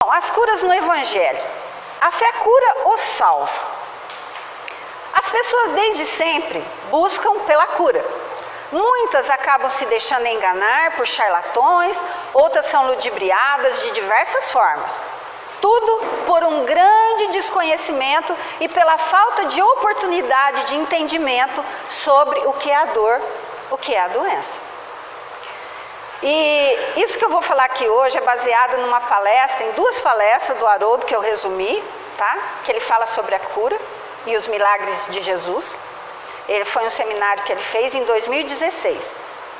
Então, as curas no Evangelho. A fé cura ou salva? As pessoas desde sempre buscam pela cura. Muitas acabam se deixando enganar por charlatões, outras são ludibriadas de diversas formas. Tudo por um grande desconhecimento e pela falta de oportunidade de entendimento sobre o que é a dor, o que é a doença. E isso que eu vou falar aqui hoje é baseado numa palestra, em 2 palestras do Haroldo que eu resumi, tá? Que ele fala sobre a cura e os milagres de Jesus. Foi um seminário que ele fez em 2016.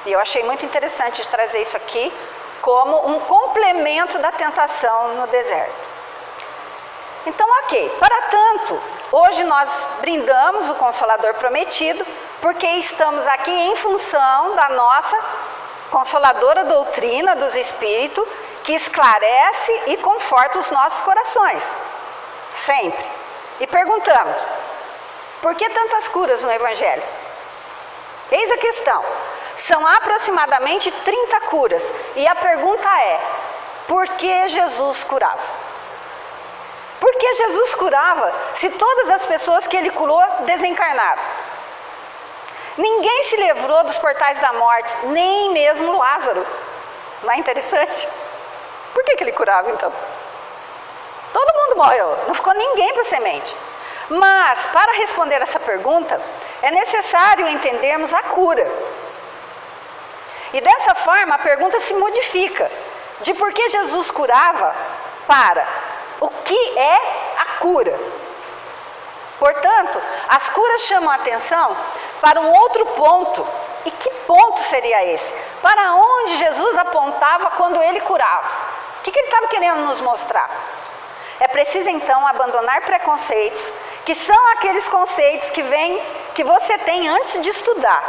E eu achei muito interessante de trazer isso aqui como um complemento da tentação no deserto. Então, ok. Para tanto, hoje nós brindamos o Consolador Prometido, porque estamos aqui em função da nossa consoladora doutrina dos Espíritos, que esclarece e conforta os nossos corações. Sempre. E perguntamos, por que tantas curas no Evangelho? Eis a questão. São aproximadamente 30 curas. E a pergunta é, por que Jesus curava? Por que Jesus curava se todas as pessoas que ele curou desencarnaram? Ninguém se livrou dos portais da morte, nem mesmo Lázaro. Não é interessante? Por que ele curava então? Todo mundo morreu, não ficou ninguém para semente. Mas, para responder essa pergunta, é necessário entendermos a cura. E dessa forma, a pergunta se modifica. De por que Jesus curava para o que é a cura. Portanto, as curas chamam a atenção para um outro ponto. E que ponto seria esse? Para onde Jesus apontava quando ele curava? O que ele estava querendo nos mostrar? É preciso então abandonar preconceitos, que são aqueles conceitos que você tem antes de estudar,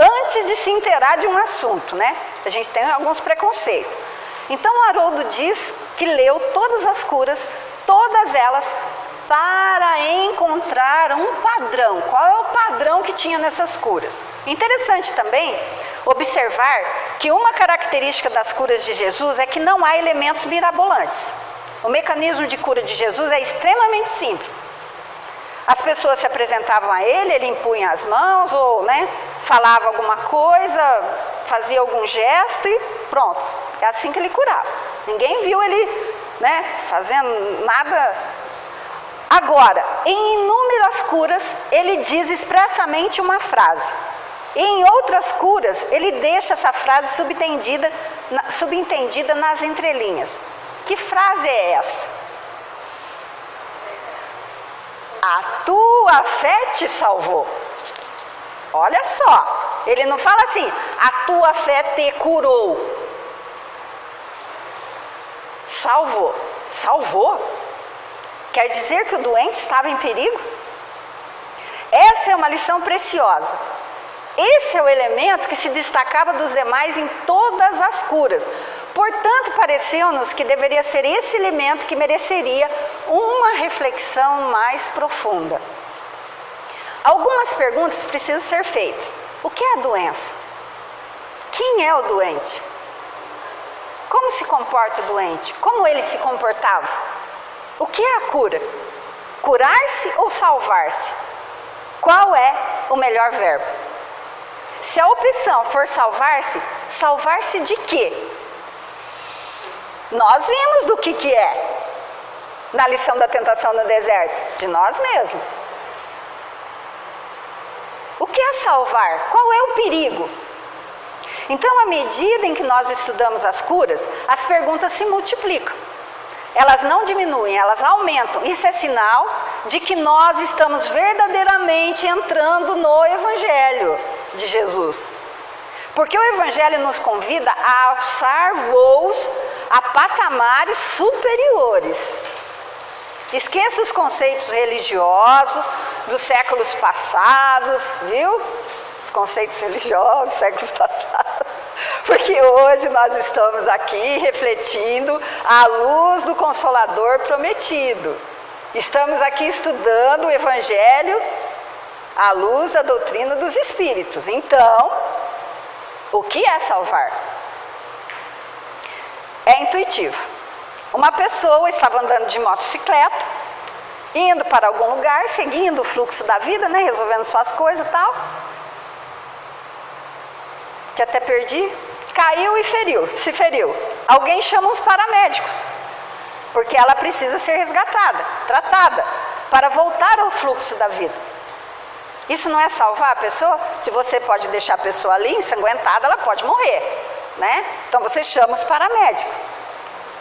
antes de se inteirar de um assunto, né? A gente tem alguns preconceitos. Então o Haroldo diz que leu todas as curas, todas elas, para encontrar um padrão. Qual é o padrão que tinha nessas curas? Interessante também observar que uma característica das curas de Jesus é que não há elementos mirabolantes. O mecanismo de cura de Jesus é extremamente simples. As pessoas se apresentavam a ele impunha as mãos ou falava alguma coisa, fazia algum gesto e pronto. É assim que ele curava. Ninguém viu ele fazendo nada. Agora, em inúmeras curas, ele diz expressamente uma frase. Em outras curas, ele deixa essa frase subentendida nas entrelinhas. Que frase é essa? A tua fé te salvou. Olha só, ele não fala assim, a tua fé te curou. Salvou. Salvou? Quer dizer que o doente estava em perigo? Essa é uma lição preciosa. Esse é o elemento que se destacava dos demais em todas as curas. Portanto, pareceu-nos que deveria ser esse elemento que mereceria uma reflexão mais profunda. Algumas perguntas precisam ser feitas. O que é a doença? Quem é o doente? Como se comporta o doente? Como ele se comportava? O que é a cura? Curar-se ou salvar-se? Qual é o melhor verbo? Se a opção for salvar-se, salvar-se de quê? Nós vimos do que é na lição da tentação no deserto, de nós mesmos. O que é salvar? Qual é o perigo? Então, à medida em que nós estudamos as curas, as perguntas se multiplicam. Elas não diminuem, elas aumentam. Isso é sinal de que nós estamos verdadeiramente entrando no Evangelho de Jesus. Porque o Evangelho nos convida a alçar voos a patamares superiores. Esqueça os conceitos religiosos dos séculos passados, viu? Os conceitos religiosos dos séculos passados. Porque hoje nós estamos aqui refletindo à luz do Consolador Prometido. Estamos aqui estudando o Evangelho à luz da doutrina dos Espíritos. Então, o que é salvar? É intuitivo. Uma pessoa estava andando de motocicleta, indo para algum lugar, seguindo o fluxo da vida, né, resolvendo suas coisas e tal. Que até perdi. Caiu e se feriu. Alguém chama os paramédicos, porque ela precisa ser resgatada, tratada, para voltar ao fluxo da vida. Isso não é salvar a pessoa? Se você pode deixar a pessoa ali ensanguentada, ela pode morrer, né? Então você chama os paramédicos.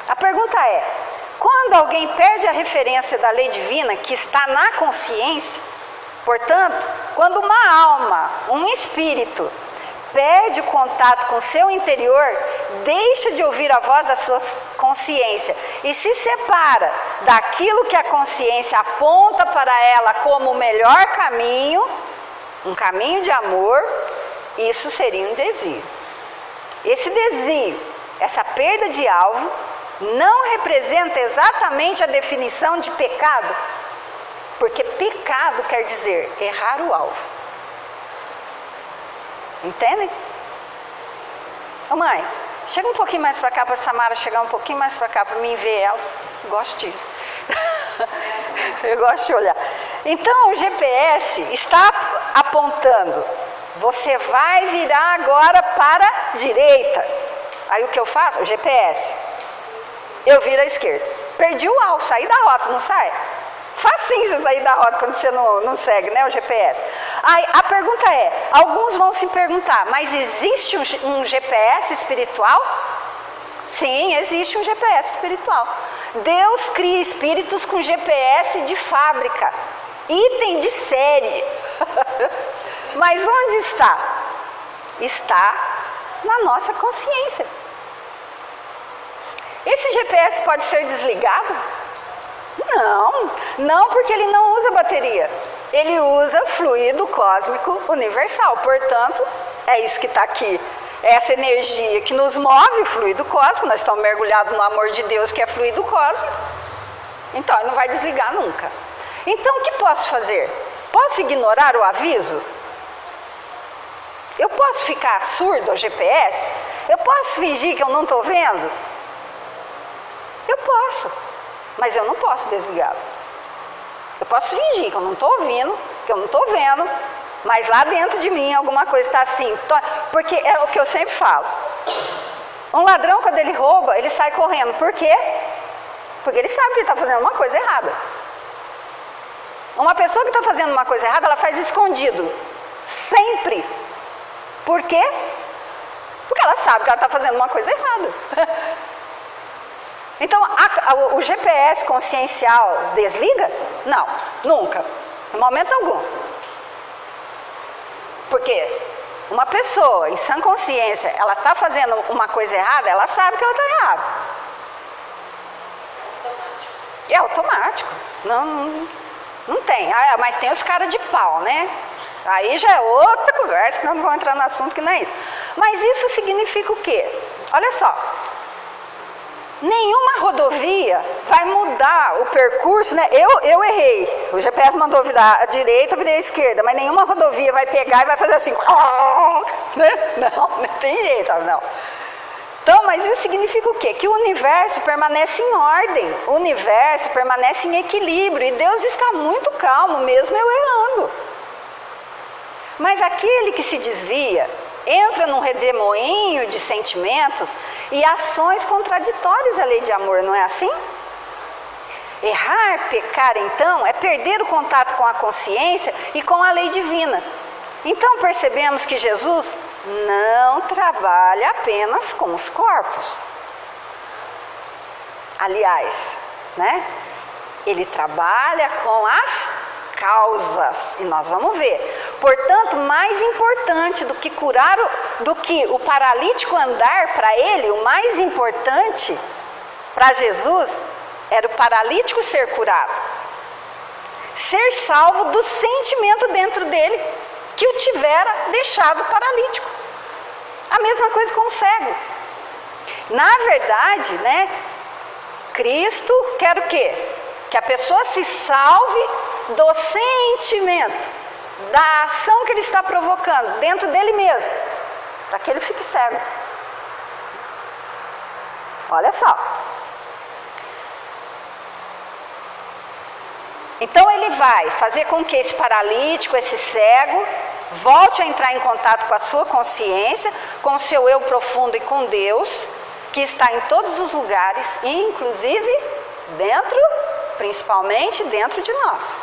A pergunta é: quando alguém perde a referência da lei divina que está na consciência, portanto, quando uma alma, um espírito, perde o contato com o seu interior, deixa de ouvir a voz da sua consciência e se separa daquilo que a consciência aponta para ela como o melhor caminho, um caminho de amor, isso seria um desvio. Esse desvio, essa perda de alvo, não representa exatamente a definição de pecado, porque pecado quer dizer errar o alvo. Entendem? Ô mãe, chega um pouquinho mais para cá para a Samara chegar um pouquinho mais para cá para mim ver ela. Gosto de eu gosto de olhar. Então o GPS está apontando, você vai virar agora para a direita. Aí o que eu faço? O GPS. Eu viro à esquerda. Perdi o alvo, saí da rota, não sai? Facinho você sair da rota quando você não segue, né, o GPS. Aí, a pergunta é, alguns vão se perguntar, mas existe um GPS espiritual? Sim, existe um GPS espiritual. Deus cria espíritos com GPS de fábrica, item de série. Mas onde está? Está na nossa consciência. Esse GPS pode ser desligado? Não, porque ele não usa bateria. Ele usa fluido cósmico universal. Portanto, é isso que está aqui. Essa energia que nos move, o fluido cósmico. Nós estamos mergulhados no amor de Deus, que é fluido cósmico. Então, ele não vai desligar nunca. Então, o que posso fazer? Posso ignorar o aviso? Eu posso ficar surdo ao GPS? Eu posso fingir que eu não estou vendo? Eu posso. Mas eu não posso desligá-lo. Eu posso fingir que eu não estou ouvindo, que eu não estou vendo, mas lá dentro de mim alguma coisa está assim. Porque é o que eu sempre falo. Um ladrão, quando ele rouba, ele sai correndo. Por quê? Porque ele sabe que ele está fazendo uma coisa errada. Uma pessoa que está fazendo uma coisa errada, ela faz escondido. Sempre. Por quê? Porque ela sabe que ela está fazendo uma coisa errada. Então, o GPS consciencial desliga? Não, nunca, em momento algum. Porque uma pessoa em sã consciência, ela está fazendo uma coisa errada, ela sabe que ela está errada. É automático. Não tem. Mas tem os caras de pau, né? Aí já é outra conversa, que não vou entrar no assunto que não é isso. Mas isso significa o quê? Olha só. Nenhuma rodovia vai mudar o percurso, né? Eu errei. O GPS mandou virar à direita, eu virei à esquerda, mas nenhuma rodovia vai pegar e vai fazer assim, né? Não tem jeito, não. Então, mas isso significa o quê? Que o universo permanece em ordem, o universo permanece em equilíbrio, e Deus está muito calmo, mesmo eu errando. Mas aquele que se desvia, entra num redemoinho de sentimentos e ações contraditórias à lei de amor, não é assim? Errar, pecar, então, é perder o contato com a consciência e com a lei divina. Então percebemos que Jesus não trabalha apenas com os corpos. Aliás, né? Ele trabalha com as causas, e nós vamos ver. Portanto, mais importante do que o paralítico andar, para ele, o mais importante para Jesus era o paralítico ser curado, ser salvo do sentimento dentro dele que o tivera deixado paralítico. A mesma coisa com o cego. Na verdade, né, Cristo quer o quê? Que a pessoa se salve do sentimento, da ação que ele está provocando dentro dele mesmo, para que ele fique cego. Olha só. Então ele vai fazer com que esse paralítico, esse cego, volte a entrar em contato com a sua consciência, com o seu eu profundo e com Deus, que está em todos os lugares, inclusive dentro, principalmente dentro de nós.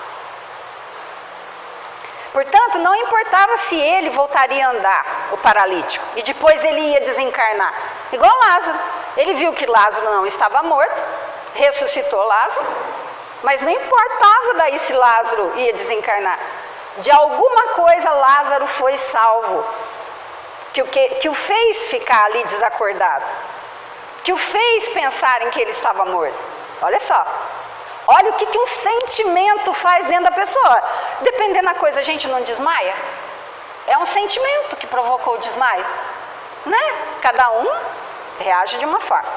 Portanto, não importava se ele voltaria a andar, o paralítico, e depois ele ia desencarnar. Igual Lázaro. Ele viu que Lázaro não estava morto, ressuscitou Lázaro, mas não importava daí se Lázaro ia desencarnar. De alguma coisa Lázaro foi salvo, que o fez ficar ali desacordado, que o fez pensar em que ele estava morto. Olha só. Olha o que um sentimento faz dentro da pessoa. Dependendo da coisa, a gente não desmaia? É um sentimento que provocou o desmaio, né? Cada um reage de uma forma.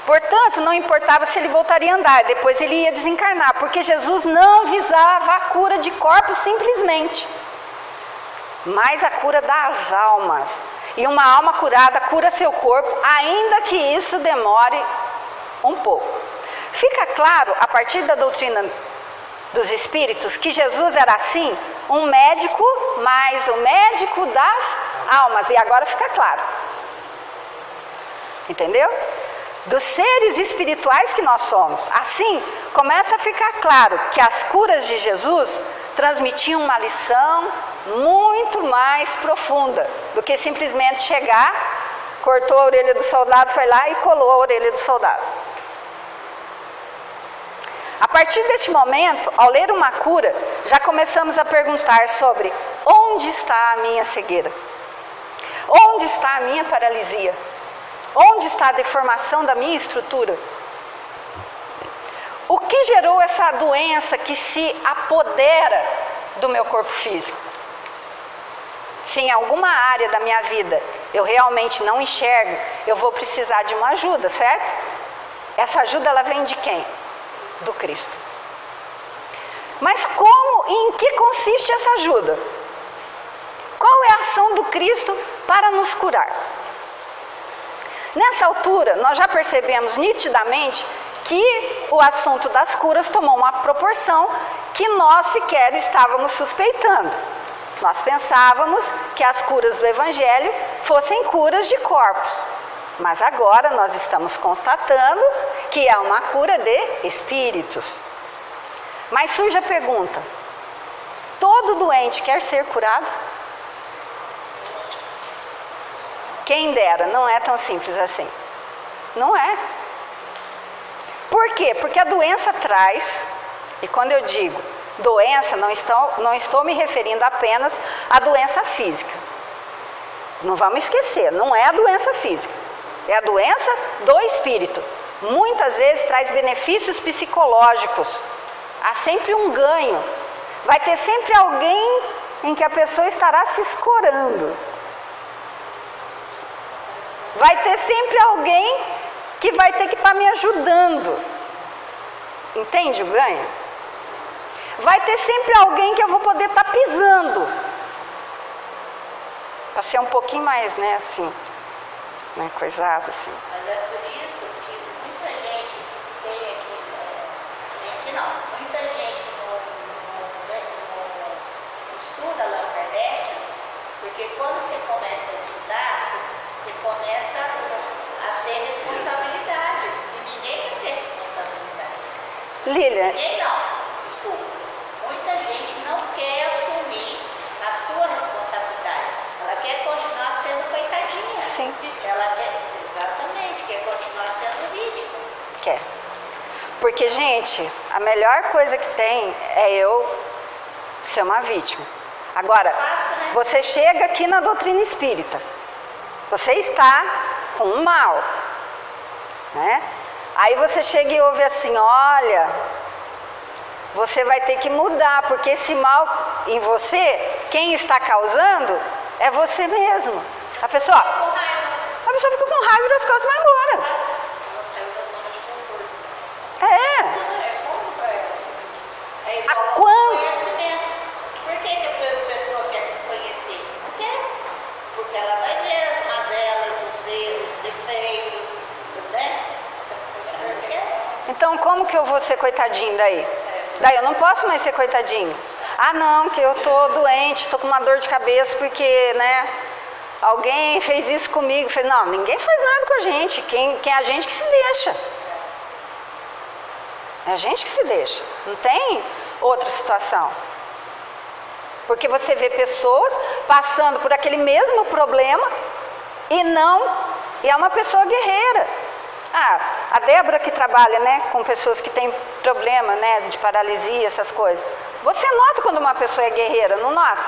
Portanto, não importava se ele voltaria a andar, depois ele ia desencarnar, porque Jesus não visava a cura de corpos simplesmente, mas a cura das almas. E uma alma curada cura seu corpo, ainda que isso demore um pouco. Fica claro, a partir da doutrina dos espíritos, que Jesus era assim, um médico, mas o médico das almas. E agora fica claro. Entendeu? Dos seres espirituais que nós somos. Assim, começa a ficar claro que as curas de Jesus transmitiam uma lição muito mais profunda do que simplesmente chegar, cortou a orelha do soldado, foi lá e colou a orelha do soldado. A partir deste momento, ao ler uma cura, já começamos a perguntar sobre onde está a minha cegueira? Onde está a minha paralisia? Onde está a deformação da minha estrutura? O que gerou essa doença que se apodera do meu corpo físico? Se em alguma área da minha vida eu realmente não enxergo, eu vou precisar de uma ajuda, certo? Essa ajuda ela vem de quem? Do Cristo. Mas como e em que consiste essa ajuda? Qual é a ação do Cristo para nos curar? Nessa altura, nós já percebemos nitidamente que o assunto das curas tomou uma proporção que nós sequer estávamos suspeitando. Nós pensávamos que as curas do Evangelho fossem curas de corpos. Mas agora nós estamos constatando que é uma cura de espíritos. Mas surge a pergunta: todo doente quer ser curado? Quem dera, não é tão simples assim. Não é. Por quê? Porque a doença traz, e quando eu digo doença, não estou me referindo apenas à doença física. Não vamos esquecer, não é a doença física. É a doença do espírito. Muitas vezes traz benefícios psicológicos. Há sempre um ganho. Vai ter sempre alguém em que a pessoa estará se escorando. Vai ter sempre alguém que vai ter que estar me ajudando. Entende o ganho? Vai ter sempre alguém que eu vou poder estar pisando. Para ser um pouquinho mais, assim, né, coisado assim. Mas é por isso que muita gente tem aqui não, muita gente não estuda Allan Kardec, porque quando você começa a estudar, você começa a ter responsabilidades, e ninguém quer ter responsabilidade. Lilian. Ninguém não, desculpa. Muita gente não quer assumir a sua responsabilidade. Ela quer continuar sendo coitadinha. Sim. Ela quer, exatamente, quer continuar sendo vítima. Quer. Porque, gente, a melhor coisa que tem é eu ser uma vítima. Agora, você chega aqui na doutrina espírita. Você está com um mal, né? Aí você chega e ouve assim: olha, você vai ter que mudar, porque esse mal em você, quem está causando é você mesmo. A pessoa fica com raiva e as coisas vão embora. Você é uma zona de conforto. É. É como para ela. É igual A ao quando? conhecimento. Por que a pessoa quer se conhecer? Não quer. Porque ela vai ver as mazelas, os erros, os defeitos, né? Então como que eu vou ser coitadinho daí? Daí eu não posso mais ser coitadinho. Ah não, que eu tô doente, tô com uma dor de cabeça porque, né, alguém fez isso comigo. Não, ninguém faz nada com a gente, quem é a gente que se deixa. É a gente que se deixa, não tem outra situação. Porque você vê pessoas passando por aquele mesmo problema e é uma pessoa guerreira. A Débora que trabalha, né, com pessoas que têm problema, né, de paralisia, essas coisas. Você nota quando uma pessoa é guerreira, não nota?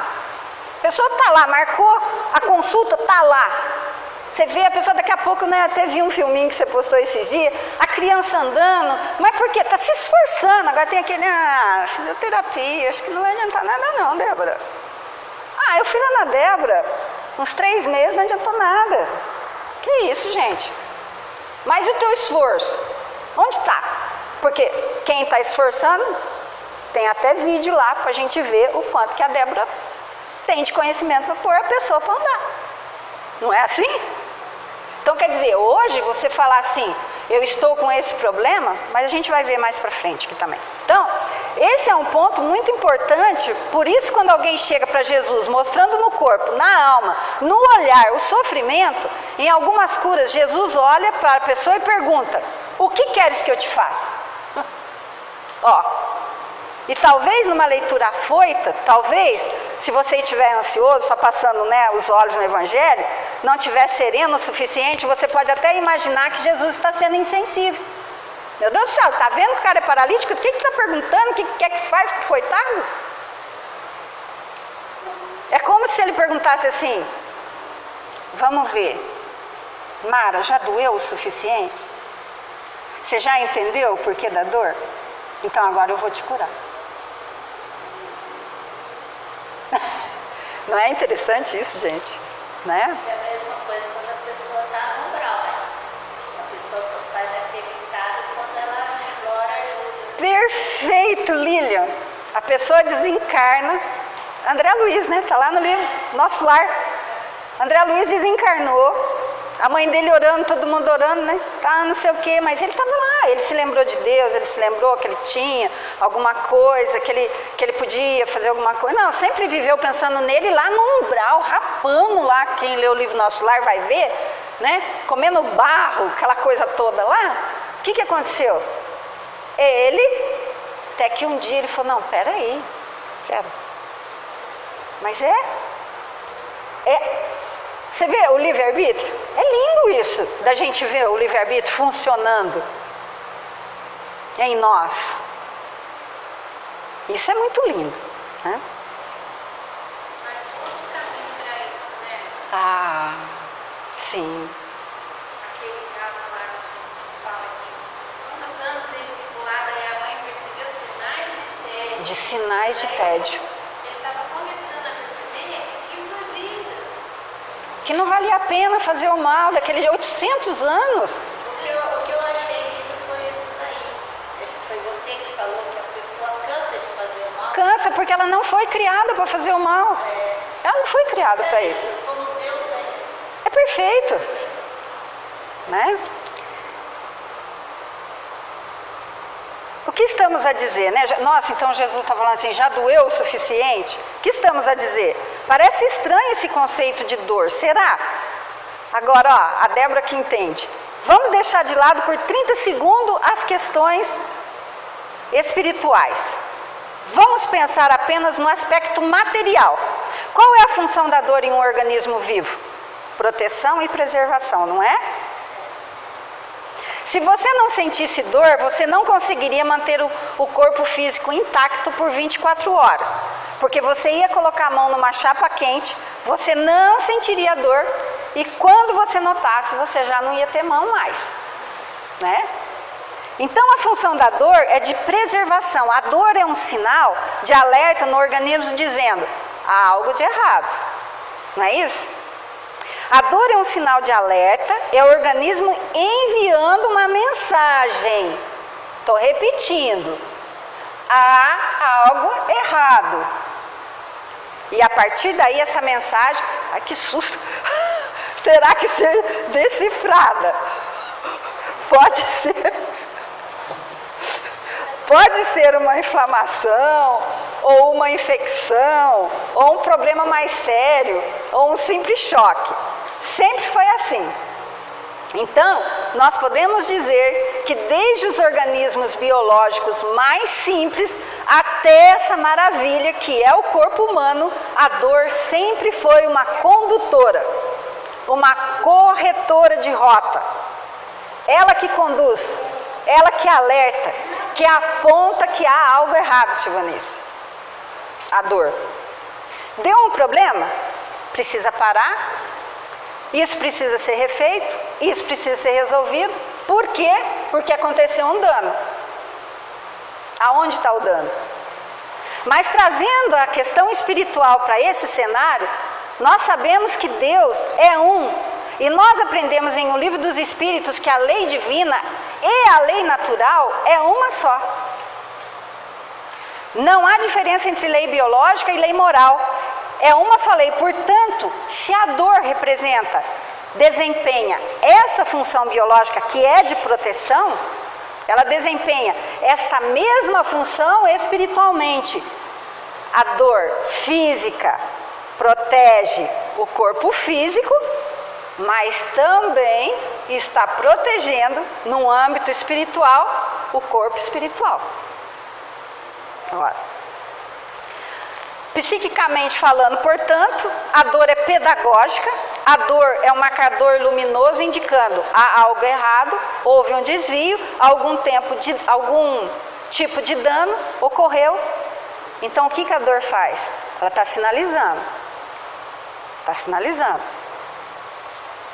A pessoa está lá, marcou a consulta, está lá. Você vê a pessoa daqui a pouco, né, até vi um filminho que você postou esses dias, a criança andando, mas por quê? Está se esforçando, agora tem aquele, fisioterapia, acho que não vai adiantar nada não, Débora. Eu fui lá na Débora, uns 3 meses, não adiantou nada. Que isso, gente? Mas o teu esforço, onde está? Porque quem está esforçando, tem até vídeo lá para a gente ver o quanto que a Débora tem de conhecimento para pôr a pessoa para andar. Não é assim? Então quer dizer, hoje você falar assim, eu estou com esse problema, mas a gente vai ver mais para frente aqui também. Então, esse é um ponto muito importante, por isso quando alguém chega para Jesus mostrando no corpo, na alma, no olhar, o sofrimento, em algumas curas Jesus olha para a pessoa e pergunta, o que queres que eu te faça? E talvez numa leitura afoita, talvez, se você estiver ansioso, só passando, né, os olhos no Evangelho, não estiver sereno o suficiente, você pode até imaginar que Jesus está sendo insensível. Meu Deus do céu, está vendo que o cara é paralítico? O que está perguntando? O que quer que faz com o coitado? É como se ele perguntasse assim, vamos ver, Mara, já doeu o suficiente? Você já entendeu o porquê da dor? Então agora eu vou te curar. Não é interessante isso, gente? Né? É a mesma coisa quando a pessoa está no umbral, né? A pessoa só sai daquele estado quando ela implora ajuda. Perfeito, Lilian. A pessoa desencarna. André Luiz, né? Está lá no livro Nosso Lar. André Luiz desencarnou. A mãe dele orando, todo mundo orando, né? Tá, não sei o quê, mas ele estava lá, ele se lembrou de Deus, ele se lembrou que ele tinha alguma coisa, que ele podia fazer alguma coisa. Não, sempre viveu pensando nele lá no umbral, rapando lá, quem lê o livro Nosso Lar vai ver, né? Comendo barro, aquela coisa toda lá. O que aconteceu? Até que um dia ele falou, não, peraí, mas você vê o livre-arbítrio? É lindo isso, da gente ver o livre-arbítrio funcionando em nós. Isso é muito lindo, né? Mas outro caminho para isso, né? Sim. Aquele caso lá que fala que quantos anos ele ficou lá, daí a mãe percebeu sinais de tédio. De sinais de tédio. Ele estava começando a perceber que uma vida. Que não valia a pena fazer o mal daqueles 800 anos. O que eu achei lindo foi isso daí. Acho que foi você que falou que a pessoa cansa de fazer o mal. Cansa porque ela não foi criada para fazer o mal. Ela não foi criada para isso. Como Deus é. É perfeito. Né? O que estamos a dizer, né? Nossa, então Jesus está falando assim, já doeu o suficiente? O que estamos a dizer? Parece estranho esse conceito de dor, será? Agora, a Débora que entende. Vamos deixar de lado por 30 segundos as questões espirituais. Vamos pensar apenas no aspecto material. Qual é a função da dor em um organismo vivo? Proteção e preservação, não é? Se você não sentisse dor, você não conseguiria manter o corpo físico intacto por 24 horas. Porque você ia colocar a mão numa chapa quente, você não sentiria dor, e quando você notasse, você já não ia ter mão mais. Né? Então a função da dor é de preservação. A dor é um sinal de alerta no organismo dizendo, há algo de errado. Não é isso? A dor é um sinal de alerta, é o organismo enviando uma mensagem. Estou repetindo. Há algo errado. E a partir daí essa mensagem, ai que susto, terá que ser decifrada. Pode ser. Pode ser uma inflamação, ou uma infecção, ou um problema mais sério, ou um simples choque. Sempre foi assim. Então, nós podemos dizer que desde os organismos biológicos mais simples até essa maravilha que é o corpo humano, a dor sempre foi uma condutora, uma corretora de rota. Ela que conduz, ela que alerta, que aponta que há algo errado, Silvanice. A dor. Deu um problema? Precisa parar. Isso precisa ser refeito, isso precisa ser resolvido. Por quê? Porque aconteceu um dano. Aonde está o dano? Mas trazendo a questão espiritual para esse cenário, nós sabemos que Deus é um. E nós aprendemos em O Livro dos Espíritos que a lei divina e a lei natural é uma só. Não há diferença entre lei biológica e lei moral. É uma só lei. Portanto, se a dor representa, desempenha essa função biológica que é de proteção, ela desempenha esta mesma função espiritualmente. A dor física protege o corpo físico, mas também está protegendo, no âmbito espiritual, o corpo espiritual. Agora, psiquicamente falando, portanto, a dor é pedagógica, a dor é um marcador luminoso indicando há algo errado, houve um desvio, algum tipo de dano ocorreu. Então, o que a dor faz? Ela está sinalizando. Está sinalizando.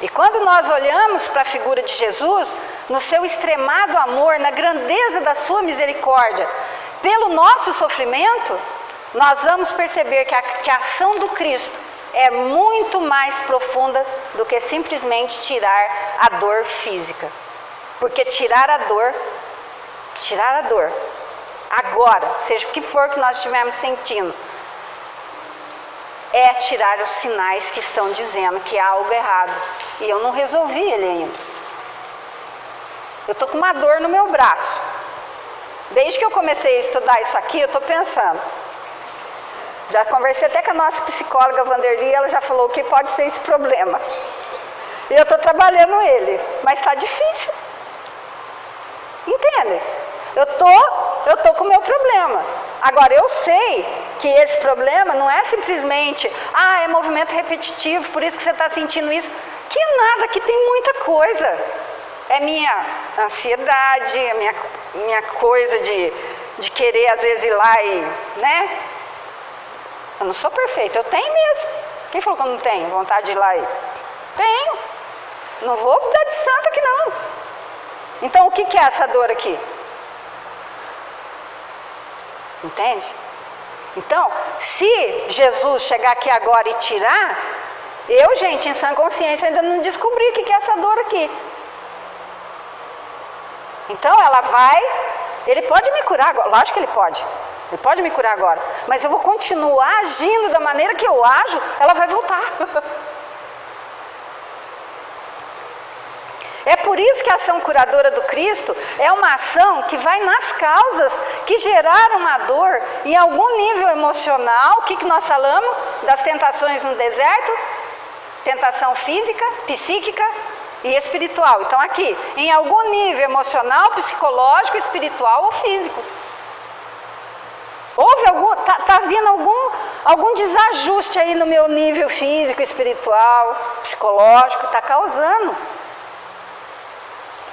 E quando nós olhamos para a figura de Jesus, no seu extremado amor, na grandeza da sua misericórdia, pelo nosso sofrimento, nós vamos perceber que a ação do Cristo é muito mais profunda do que simplesmente tirar a dor física. Porque tirar a dor, agora, seja o que for que nós estivermos sentindo, é tirar os sinais que estão dizendo que há algo errado. E eu não resolvi ele ainda. Eu estou com uma dor no meu braço. Desde que eu comecei a estudar isso aqui, eu estou pensando. Já conversei até com a nossa psicóloga Vanderly, ela já falou que pode ser esse problema. E eu estou trabalhando ele, mas está difícil. Entende? Eu tô com o meu problema. Agora, eu sei que esse problema não é simplesmente, é movimento repetitivo, por isso que você está sentindo isso. Que nada, que tem muita coisa. É minha ansiedade, é minha coisa de querer às vezes ir lá e, né? Eu não sou perfeita, eu tenho mesmo. Quem falou que eu não tenho vontade de ir lá e... Tenho. Não vou dar de santa aqui não. Então, o que é essa dor aqui? Entende? Então, se Jesus chegar aqui agora e tirar, eu, gente, em sã consciência, ainda não descobri o que é essa dor aqui. Então, ela vai... Ele pode me curar agora, lógico que ele pode. Ele pode me curar agora. Mas eu vou continuar agindo da maneira que eu ajo, ela vai voltar. É por isso que a ação curadora do Cristo é uma ação que vai nas causas que geraram a dor em algum nível emocional. O que nós falamos das tentações no deserto? Tentação física, psíquica e espiritual. Então aqui, em algum nível emocional, psicológico, espiritual ou físico. Houve tá havendo algum desajuste aí no meu nível físico, espiritual, psicológico, está causando.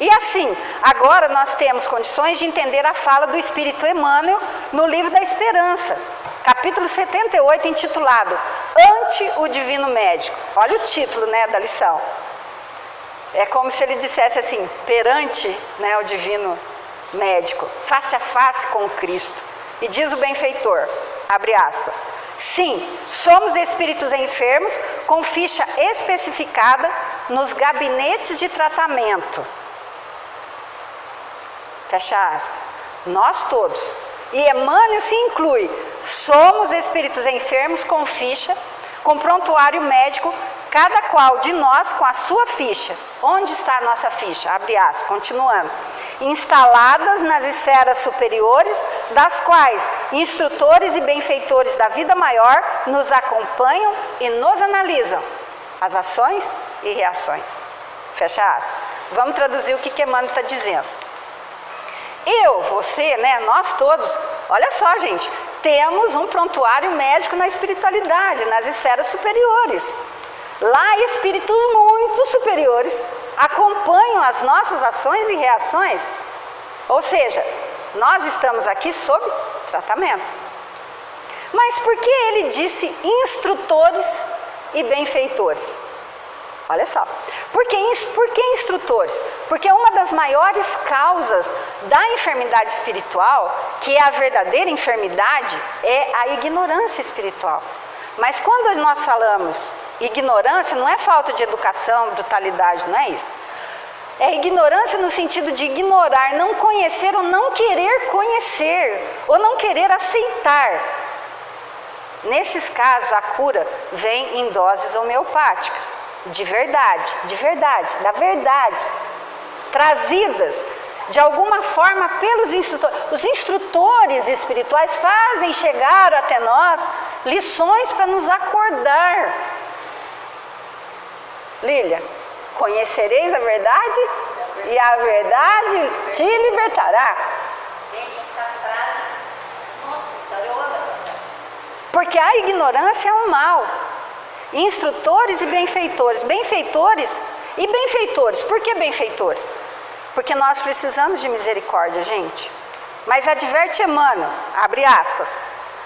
E assim, agora nós temos condições de entender a fala do Espírito Emmanuel no Livro da Esperança, capítulo 78, intitulado Ante o Divino Médico. Olha o título, né, da lição. É como se ele dissesse assim, perante, né, o Divino Médico, face a face com o Cristo. E diz o benfeitor, abre aspas, sim, somos espíritos enfermos com ficha especificada nos gabinetes de tratamento. Fecha aspas. Nós todos. E Emmanuel se inclui. Somos espíritos enfermos com ficha, com prontuário médico, cada qual de nós com a sua ficha. Onde está a nossa ficha? Abre aspas, continuando. instaladas nas esferas superiores, das quais instrutores e benfeitores da vida maior nos acompanham e nos analisam as ações e reações. Fecha aspas. Vamos traduzir o que Emmanuel está dizendo. Eu, você, né, nós todos, olha só, gente, temos um prontuário médico na espiritualidade, nas esferas superiores. Lá, espíritos muito superiores acompanham as nossas ações e reações. Ou seja, nós estamos aqui sob tratamento. Mas por que ele disse instrutores e benfeitores? Olha só, por que instrutores? Porque uma das maiores causas da enfermidade espiritual, que é a verdadeira enfermidade, é a ignorância espiritual. Mas quando nós falamos ignorância, não é falta de educação, brutalidade, não é isso. É ignorância no sentido de ignorar, não conhecer ou não querer conhecer, ou não querer aceitar. Nesses casos, a cura vem em doses homeopáticas. De verdade, da verdade, trazidas de alguma forma pelos instrutores. Os instrutores espirituais fazem chegar até nós lições para nos acordar. Lília, conhecereis a verdade e a verdade te libertará. Gente, essa frase, nossa senhora, eu amo essa frase. Porque a ignorância é um mal. Instrutores e benfeitores. Benfeitores e benfeitores. Por que benfeitores? Porque nós precisamos de misericórdia, gente. Mas adverte Emmanuel, abre aspas,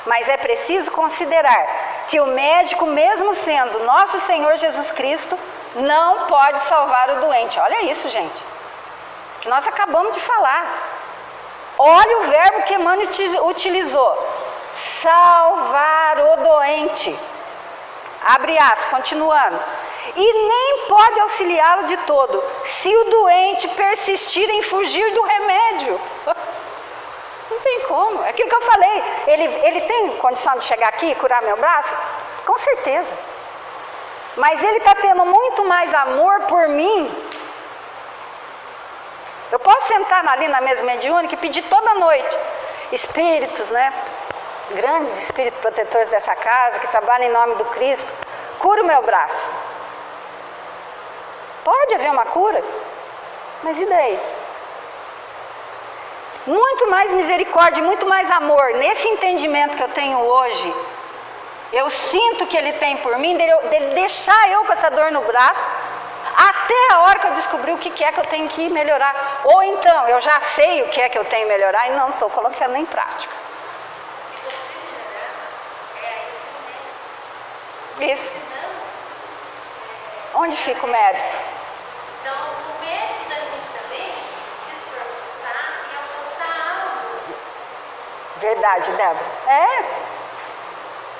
mas é preciso considerar que o médico, mesmo sendo nosso Senhor Jesus Cristo, não pode salvar o doente. Olha isso, gente, que nós acabamos de falar. Olha o verbo que Emmanuel utilizou: salvar o doente. Abre aspas, continuando. E nem pode auxiliá-lo de todo, se o doente persistir em fugir do remédio. Não tem como, é aquilo que eu falei. Ele tem condição de chegar aqui e curar meu braço? Com certeza. Mas ele está tendo muito mais amor por mim. Eu posso sentar ali na mesa mediúnica e pedir toda noite. Espíritos, né? Grandes espíritos protetores dessa casa, que trabalham em nome do Cristo, cura o meu braço. Pode haver uma cura, mas e daí? Muito mais misericórdia, muito mais amor. Nesse entendimento que eu tenho hoje, eu sinto que ele tem por mim, dele deixar eu com essa dor no braço, até a hora que eu descobri o que é que eu tenho que melhorar. Ou então, eu já sei o que é que eu tenho que melhorar e não estou colocando em prática. Isso. Onde fica o mérito? Então, o mérito da gente também se esforçar e alcançar algo. Verdade, Débora. É.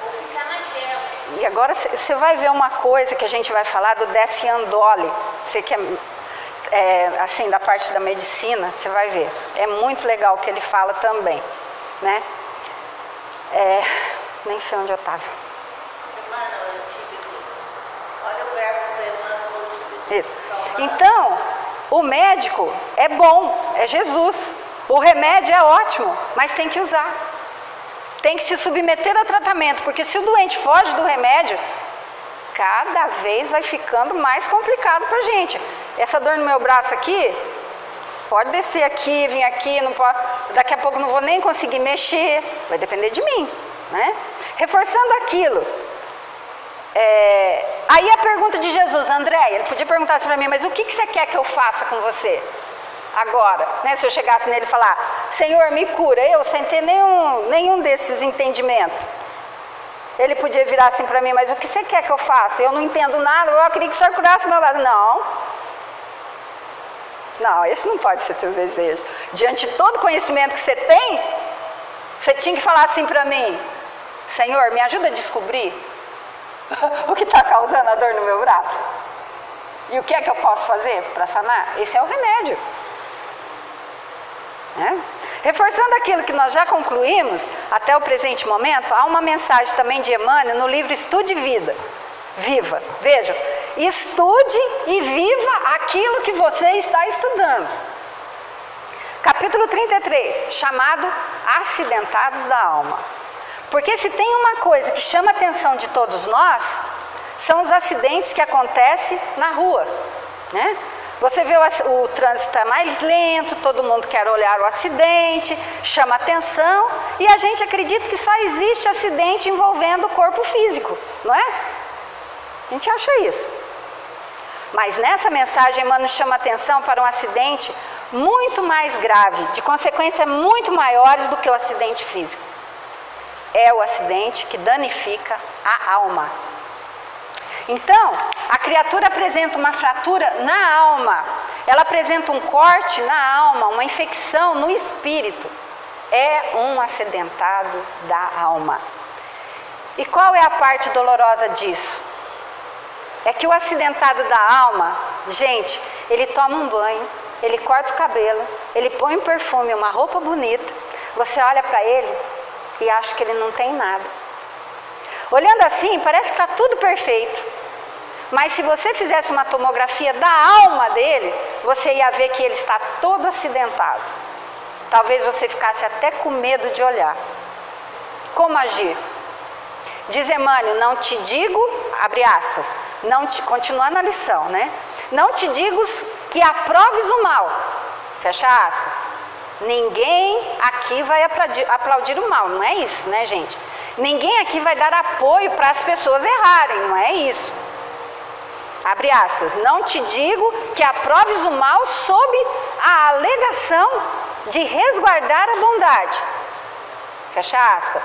Ou ficar naquela. E agora você vai ver uma coisa que a gente vai falar do Décio Andoli. Você que é assim, da parte da medicina, você vai ver. É muito legal o que ele fala também, né? Nem sei onde eu estava. Olha o verbo do Emmanuel. Isso. Então, o médico é bom, é Jesus. O remédio é ótimo, mas tem que usar. Tem que se submeter a tratamento, porque se o doente foge do remédio, cada vez vai ficando mais complicado para a gente. Essa dor no meu braço aqui, pode descer aqui, vir aqui, não pode, daqui a pouco não vou nem conseguir mexer, vai depender de mim, né? Reforçando aquilo. Aí a pergunta de Jesus, André, ele podia perguntar assim para mim, mas o que você quer que eu faça com você agora? Né? Se eu chegasse nele e falar, Senhor, me cura, eu sem ter nenhum desses entendimentos. Ele podia virar assim para mim, mas o que você quer que eu faça? Eu não entendo nada, eu queria que o Senhor curasse meu braço. Não, esse não pode ser teu desejo. Diante de todo o conhecimento que você tem, você tinha que falar assim para mim, Senhor, me ajuda a descobrir o que está causando a dor no meu braço. E o que é que eu posso fazer para sanar? Esse é o remédio. Reforçando aquilo que nós já concluímos, até o presente momento, há uma mensagem também de Emmanuel no livro Estude Vida. Viva. Vejam, estude e viva aquilo que você está estudando. capítulo 33, chamado Acidentados da Alma. Porque se tem uma coisa que chama a atenção de todos nós, são os acidentes que acontecem na rua, né? Você vê o trânsito está mais lento, todo mundo quer olhar o acidente, chama atenção, e a gente acredita que só existe acidente envolvendo o corpo físico, não é? A gente acha isso. Mas nessa mensagem, Emmanuel chama atenção para um acidente muito mais grave, de consequências muito maiores do que o acidente físico. É o acidente que danifica a alma. Então, a criatura apresenta uma fratura na alma, ela apresenta um corte na alma, uma infecção no espírito. É um acidentado da alma. E qual é a parte dolorosa disso? É que o acidentado da alma, gente, ele toma um banho, ele corta o cabelo, ele põe um perfume, uma roupa bonita, você olha para ele e acha que ele não tem nada. Olhando assim, parece que está tudo perfeito. Mas se você fizesse uma tomografia da alma dele, você ia ver que ele está todo acidentado. Talvez você ficasse até com medo de olhar. Como agir? Diz Emmanuel, não te digo, abre aspas, continuando a lição, né? Não te digo que aproves o mal, fecha aspas. Ninguém aqui vai aplaudir o mal, não é isso, né, gente? Ninguém aqui vai dar apoio para as pessoas errarem, não é isso. Abre aspas, não te digo que aproves o mal sob a alegação de resguardar a bondade. Fecha aspas.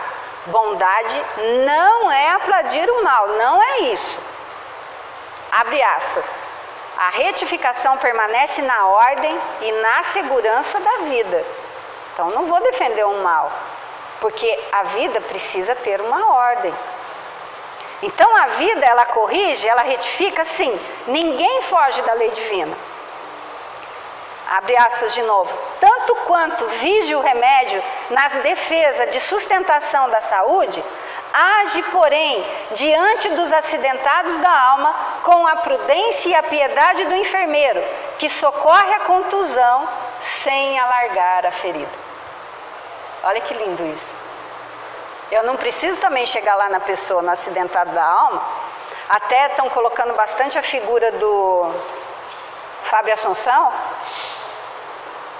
Bondade não é aplaudir o mal, não é isso. Abre aspas. A retificação permanece na ordem e na segurança da vida. Então não vou defender o mal, porque a vida precisa ter uma ordem. Então a vida, ela corrige, ela retifica, sim. Ninguém foge da lei divina. Abre aspas de novo. Tanto quanto vige o remédio na defesa de sustentação da saúde, age, porém, diante dos acidentados da alma com a prudência e a piedade do enfermeiro, que socorre a contusão sem alargar a ferida. Olha que lindo isso. Eu não preciso também chegar lá na pessoa, no acidentado da alma. Até estão colocando bastante a figura do Fábio Assunção.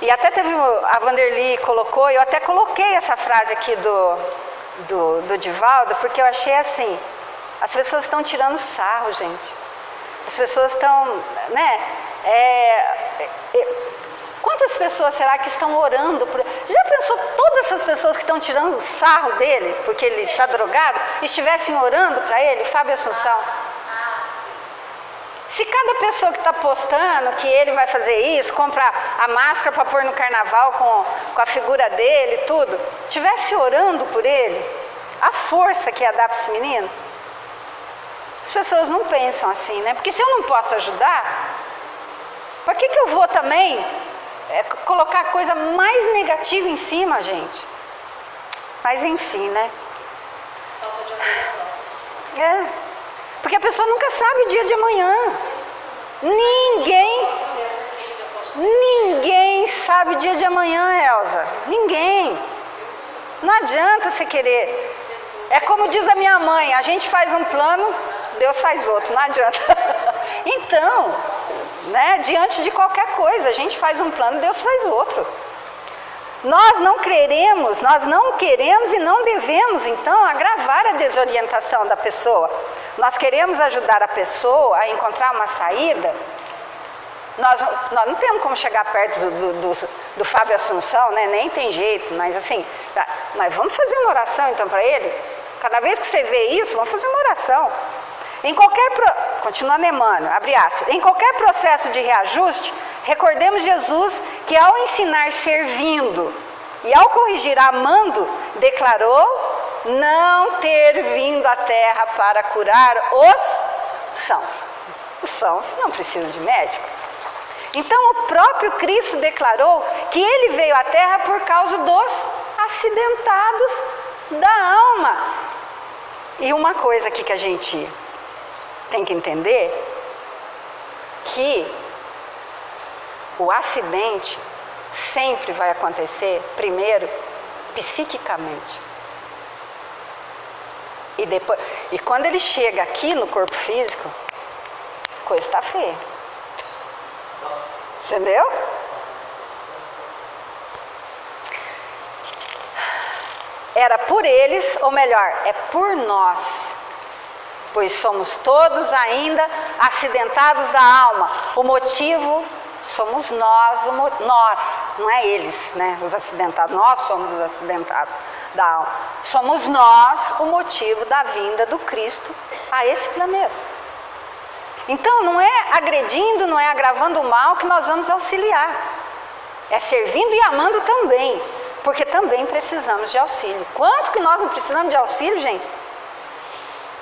E até teve, a Vanderly colocou, eu até coloquei essa frase aqui do Divaldo, porque eu achei assim, as pessoas estão tirando sarro, gente. As pessoas estão, né? Quantas pessoas será que estão orando por... Já pensou todas essas pessoas que estão tirando sarro dele, porque ele está drogado, estivessem orando para ele, Fábio Assunção? Se cada pessoa que está postando que ele vai fazer isso, comprar a máscara para pôr no carnaval com a figura dele e tudo, estivesse orando por ele, a força que ia dar para esse menino, as pessoas não pensam assim, né? Porque se eu não posso ajudar, por que eu vou também colocar coisa mais negativa em cima, gente? Mas enfim, né? Porque a pessoa nunca sabe o dia de amanhã. Ninguém sabe o dia de amanhã, Elza. Ninguém. Não adianta você querer. É como diz a minha mãe, a gente faz um plano, Deus faz outro, não adianta. Então, né, diante de qualquer coisa, a gente faz um plano, Deus faz outro. Nós não queremos e não devemos, então, agravar a desorientação da pessoa. Nós queremos ajudar a pessoa a encontrar uma saída. Nós não temos como chegar perto do Fábio Assunção, né? Nem tem jeito, mas assim, mas vamos fazer uma oração então para ele? Cada vez que você vê isso, vamos fazer uma oração. Continuando Emmanuel, abre aspas, em qualquer processo de reajuste, recordemos Jesus que ao ensinar servindo e ao corrigir amando, declarou não ter vindo à terra para curar os sãos. Os sãos não precisam de médico. Então o próprio Cristo declarou que ele veio à terra por causa dos acidentados da alma. E uma coisa aqui que a gente tem que entender, que o acidente sempre vai acontecer, primeiro, psiquicamente. E quando ele chega aqui no corpo físico, a coisa está feia. Entendeu? Era por eles, ou melhor, é por nós. Pois somos todos ainda acidentados da alma. O motivo somos nós, não é eles, né? Os acidentados, nós somos os acidentados da alma. Somos nós o motivo da vinda do Cristo a esse planeta. Então não é agredindo, não é agravando o mal que nós vamos auxiliar. É servindo e amando também, porque também precisamos de auxílio. Quanto que nós não precisamos de auxílio, gente?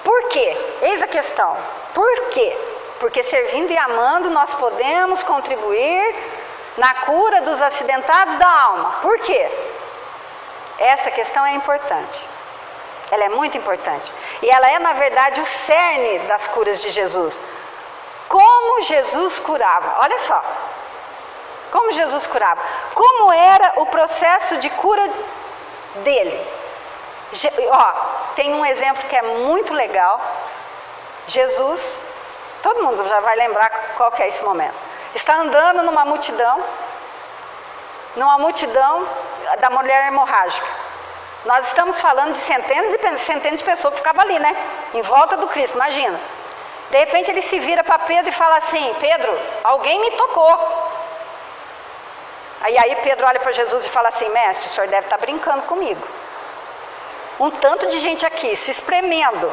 Por quê? Eis a questão. Por quê? Porque servindo e amando nós podemos contribuir na cura dos acidentados da alma. Por quê? Essa questão é importante. Ela é muito importante. E ela é, na verdade, o cerne das curas de Jesus. Como Jesus curava. Olha só. Como Jesus curava. Como era o processo de cura dele. Tem um exemplo que é muito legal. Jesus, todo mundo já vai lembrar qual que é esse momento. Está andando numa multidão da mulher hemorrágica. Nós estamos falando de centenas e centenas de pessoas que ficavam ali, né? Em volta do Cristo, imagina. De repente ele se vira para Pedro e fala assim: Pedro, alguém me tocou. Aí Pedro olha para Jesus e fala assim: mestre, o senhor deve estar brincando comigo. Um tanto de gente aqui se espremendo.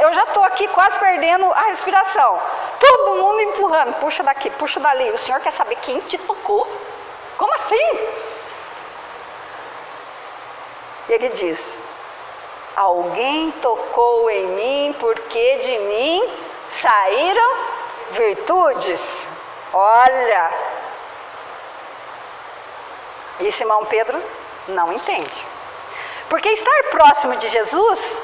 Eu já estou aqui quase perdendo a respiração. Todo mundo empurrando, puxa daqui, puxa dali. O senhor quer saber quem te tocou? Como assim? Ele diz: alguém tocou em mim, porque de mim saíram virtudes. Olha! E Simão Pedro não entende. Porque estar próximo de Jesus,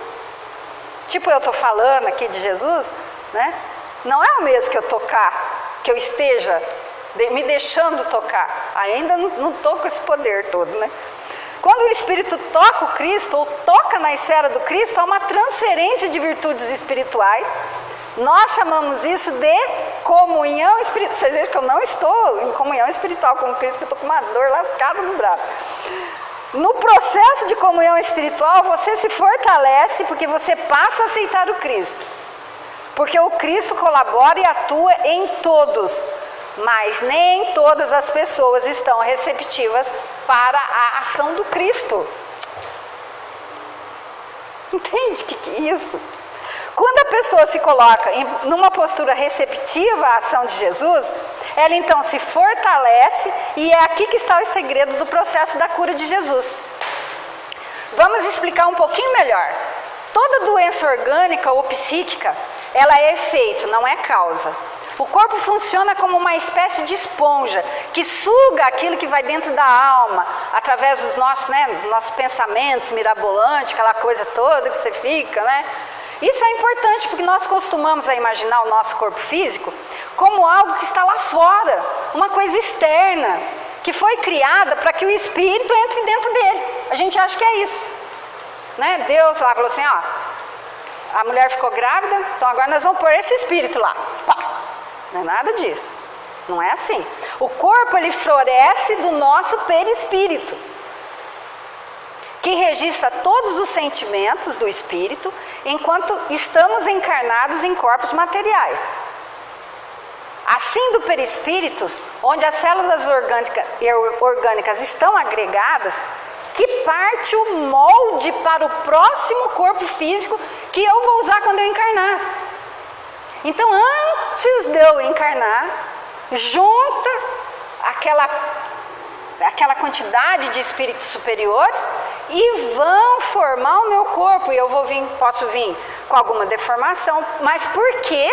tipo eu estou falando aqui de Jesus, né? Não é o mesmo que eu tocar, que eu esteja me deixando tocar. Ainda não estou com esse poder todo, né? Quando o Espírito toca o Cristo, ou toca na esfera do Cristo, há uma transferência de virtudes espirituais. Nós chamamos isso de comunhão espiritual. Vocês veem que eu não estou em comunhão espiritual com o Cristo, que eu estou com uma dor lascada no braço. No processo de comunhão espiritual, você se fortalece porque você passa a aceitar o Cristo. Porque o Cristo colabora e atua em todos. Mas nem todas as pessoas estão receptivas para a ação do Cristo. Entende o que é isso? Quando a pessoa se coloca numa postura receptiva à ação de Jesus, ela então se fortalece, e é aqui que está o segredo do processo da cura de Jesus. Vamos explicar um pouquinho melhor. Toda doença orgânica ou psíquica, ela é efeito, não é causa. O corpo funciona como uma espécie de esponja que suga aquilo que vai dentro da alma, através dos nossos pensamentos mirabolantes, aquela coisa toda que você fica, né? Isso é importante porque nós costumamos a imaginar o nosso corpo físico como algo que está lá fora, uma coisa externa, que foi criada para que o espírito entre dentro dele. A gente acha que é isso, né? Deus lá falou assim: a mulher ficou grávida, então agora nós vamos pôr esse espírito lá. Pá. Não é nada disso. Não é assim. O corpo, ele floresce do nosso perispírito, que registra todos os sentimentos do espírito enquanto estamos encarnados em corpos materiais. Assim, do perispírito, onde as células orgânicas estão agregadas, que parte o molde para o próximo corpo físico que eu vou usar quando eu encarnar. Então, antes de eu encarnar, junta aquela quantidade de espíritos superiores e vão formar o meu corpo. E eu posso vir com alguma deformação. Mas por quê?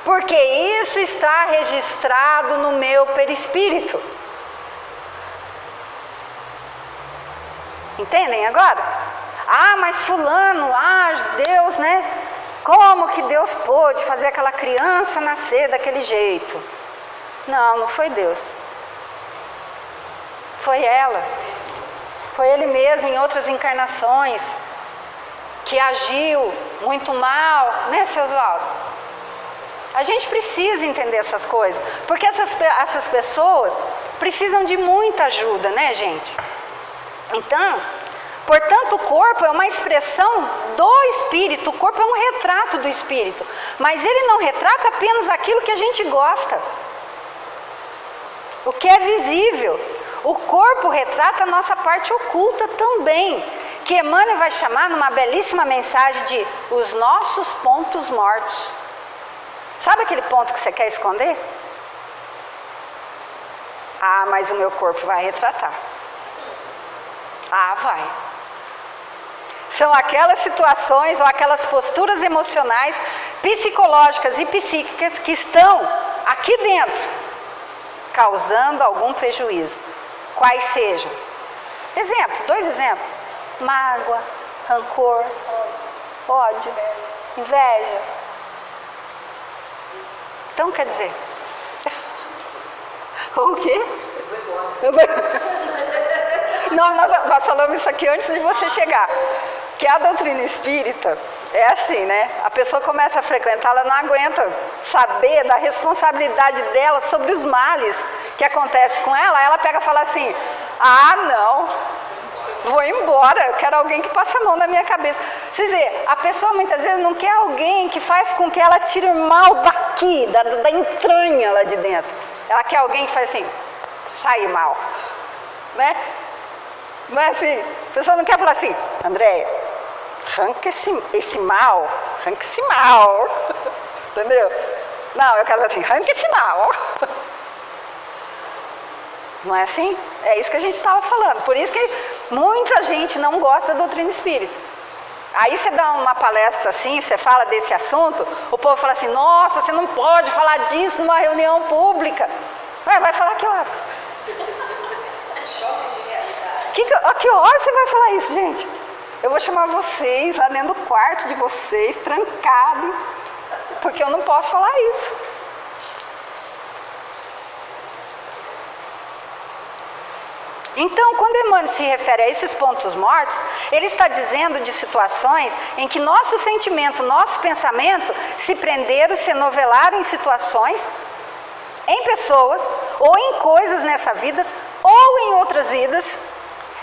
Porque isso está registrado no meu perispírito. Entendem agora? Mas fulano, Deus, né? Como que Deus pôde fazer aquela criança nascer daquele jeito? Não foi Deus. Foi ela. Foi ele mesmo em outras encarnações que agiu muito mal, né, seu Oswaldo? A gente precisa entender essas coisas, porque essas pessoas precisam de muita ajuda, né, gente? Então, portanto, o corpo é uma expressão do Espírito, o corpo é um retrato do Espírito, mas ele não retrata apenas aquilo que a gente gosta, o que é visível. O corpo retrata a nossa parte oculta também, que Emmanuel vai chamar numa belíssima mensagem de os nossos pontos mortos. Sabe aquele ponto que você quer esconder? Ah, mas o meu corpo vai retratar. Ah, vai. São aquelas situações ou aquelas posturas emocionais, psicológicas e psíquicas que estão aqui dentro, causando algum prejuízo. Quais sejam? Exemplo, 2 exemplos. Mágoa, rancor, ódio, inveja. Então, quer dizer... O quê? Não, nós falamos isso aqui antes de você chegar. Que a doutrina espírita é assim, né? A pessoa começa a frequentar, ela não aguenta saber da responsabilidade dela sobre os males que acontecem com ela. Aí ela pega e fala assim, ah, não, vou embora, eu quero alguém que passe a mão na minha cabeça. Vocês veem, a pessoa muitas vezes não quer alguém que faz com que ela tire o mal daqui, da entranha lá de dentro. Ela quer alguém que faz assim, sai mal, né? Não é assim, a pessoa não quer falar assim, Andréia, arranca esse mal, entendeu? Não, eu quero falar assim, arranca esse mal. Não é assim? É isso que a gente estava falando, por isso que muita gente não gosta da doutrina espírita. Aí você dá uma palestra assim, você fala desse assunto, o povo fala assim, nossa, você não pode falar disso numa reunião pública. Vai falar que horas? Choque de realidade. A que hora você vai falar isso, gente? Eu vou chamar vocês lá dentro do quarto de vocês, trancado, porque eu não posso falar isso. Então, quando Emmanuel se refere a esses pontos mortos, ele está dizendo de situações em que nosso sentimento, nosso pensamento se prenderam, se novelaram em situações, em pessoas, ou em coisas nessa vida, ou em outras vidas,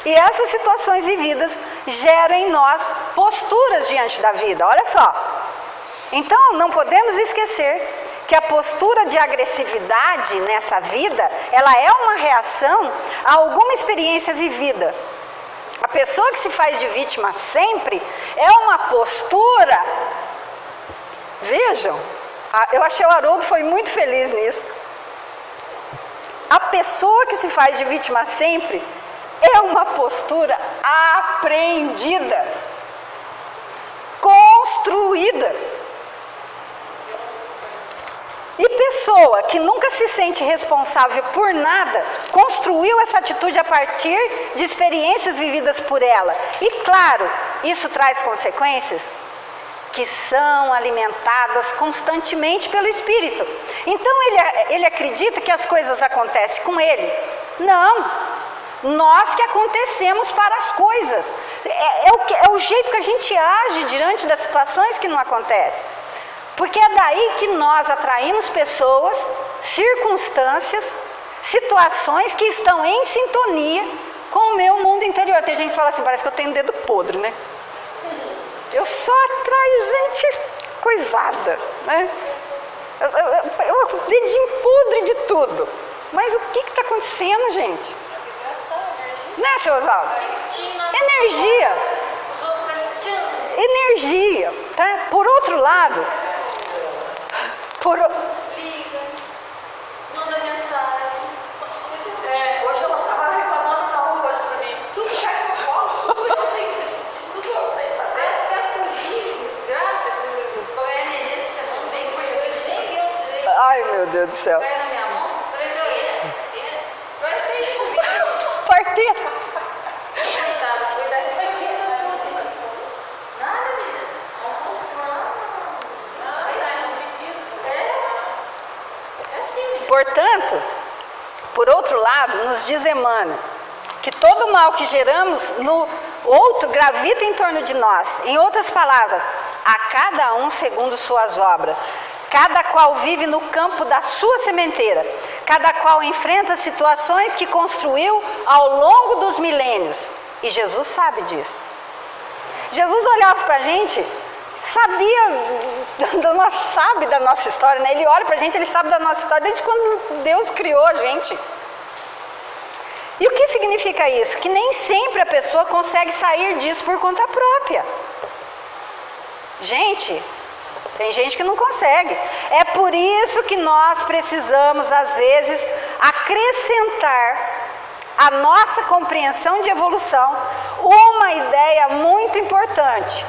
e essas situações vividas geram em nós posturas diante da vida. Olha só. Então, não podemos esquecer que a postura de agressividade nessa vida, ela é uma reação a alguma experiência vivida. A pessoa que se faz de vítima sempre é uma postura. Vejam, eu achei o Haroldo foi muito feliz nisso. A pessoa que se faz de vítima sempre é uma postura aprendida, construída. E pessoa que nunca se sente responsável por nada, construiu essa atitude a partir de experiências vividas por ela. E claro, isso traz consequências que são alimentadas constantemente pelo Espírito. Então ele acredita que as coisas acontecem com ele? Não, nós que acontecemos para as coisas. É o jeito que a gente age diante das situações que não acontecem. Porque é daí que nós atraímos pessoas, circunstâncias, situações que estão em sintonia com o meu mundo interior. Tem gente que fala assim, parece que eu tenho dedo podre, né? Eu só atraio gente coisada, né? Eu dedinho podre de tudo. Mas o que está acontecendo, gente? Né, seu Oswaldo? Energia. Energia, tá? Por outro lado... Liga, manda mensagem. Hoje ela estava reclamando na rua hoje pra mim. Tudo cai no colo, tudo eu tenho que fazer. Até comigo, grávida comigo. Pra ganhar neném essa semana, bem foi hoje, nem eu direito. Ai, meu Deus do céu. Pega na minha mão, falei, Zoeira, vai ter isso. Parteira. Coitada, foi da repartida. Nada, menina. Portanto, por outro lado, nos diz Emmanuel, que todo mal que geramos no outro gravita em torno de nós. Em outras palavras, a cada um segundo suas obras. Cada qual vive no campo da sua sementeira. Cada qual enfrenta situações que construiu ao longo dos milênios. E Jesus sabe disso. Jesus olhava para a gente, sabe da nossa história, né? Ele olha para a gente, ele sabe da nossa história desde quando Deus criou a gente. E o que significa isso? Que nem sempre a pessoa consegue sair disso por conta própria. Gente, tem gente que não consegue. É por isso que nós precisamos, às vezes, acrescentar à nossa compreensão de evolução uma ideia muito importante.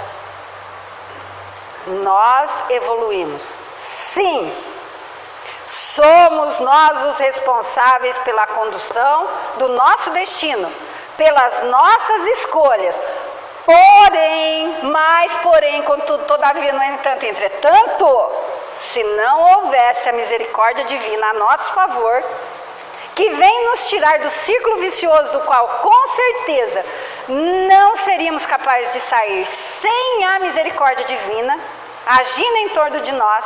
Nós evoluímos. Sim. Somos nós os responsáveis pela condução do nosso destino, pelas nossas escolhas. Porém, contudo, todavia, no entanto, entretanto, se não houvesse a misericórdia divina a nosso favor, que vem nos tirar do círculo vicioso do qual, com certeza, não seríamos capazes de sair sem a misericórdia divina, agindo em torno de nós,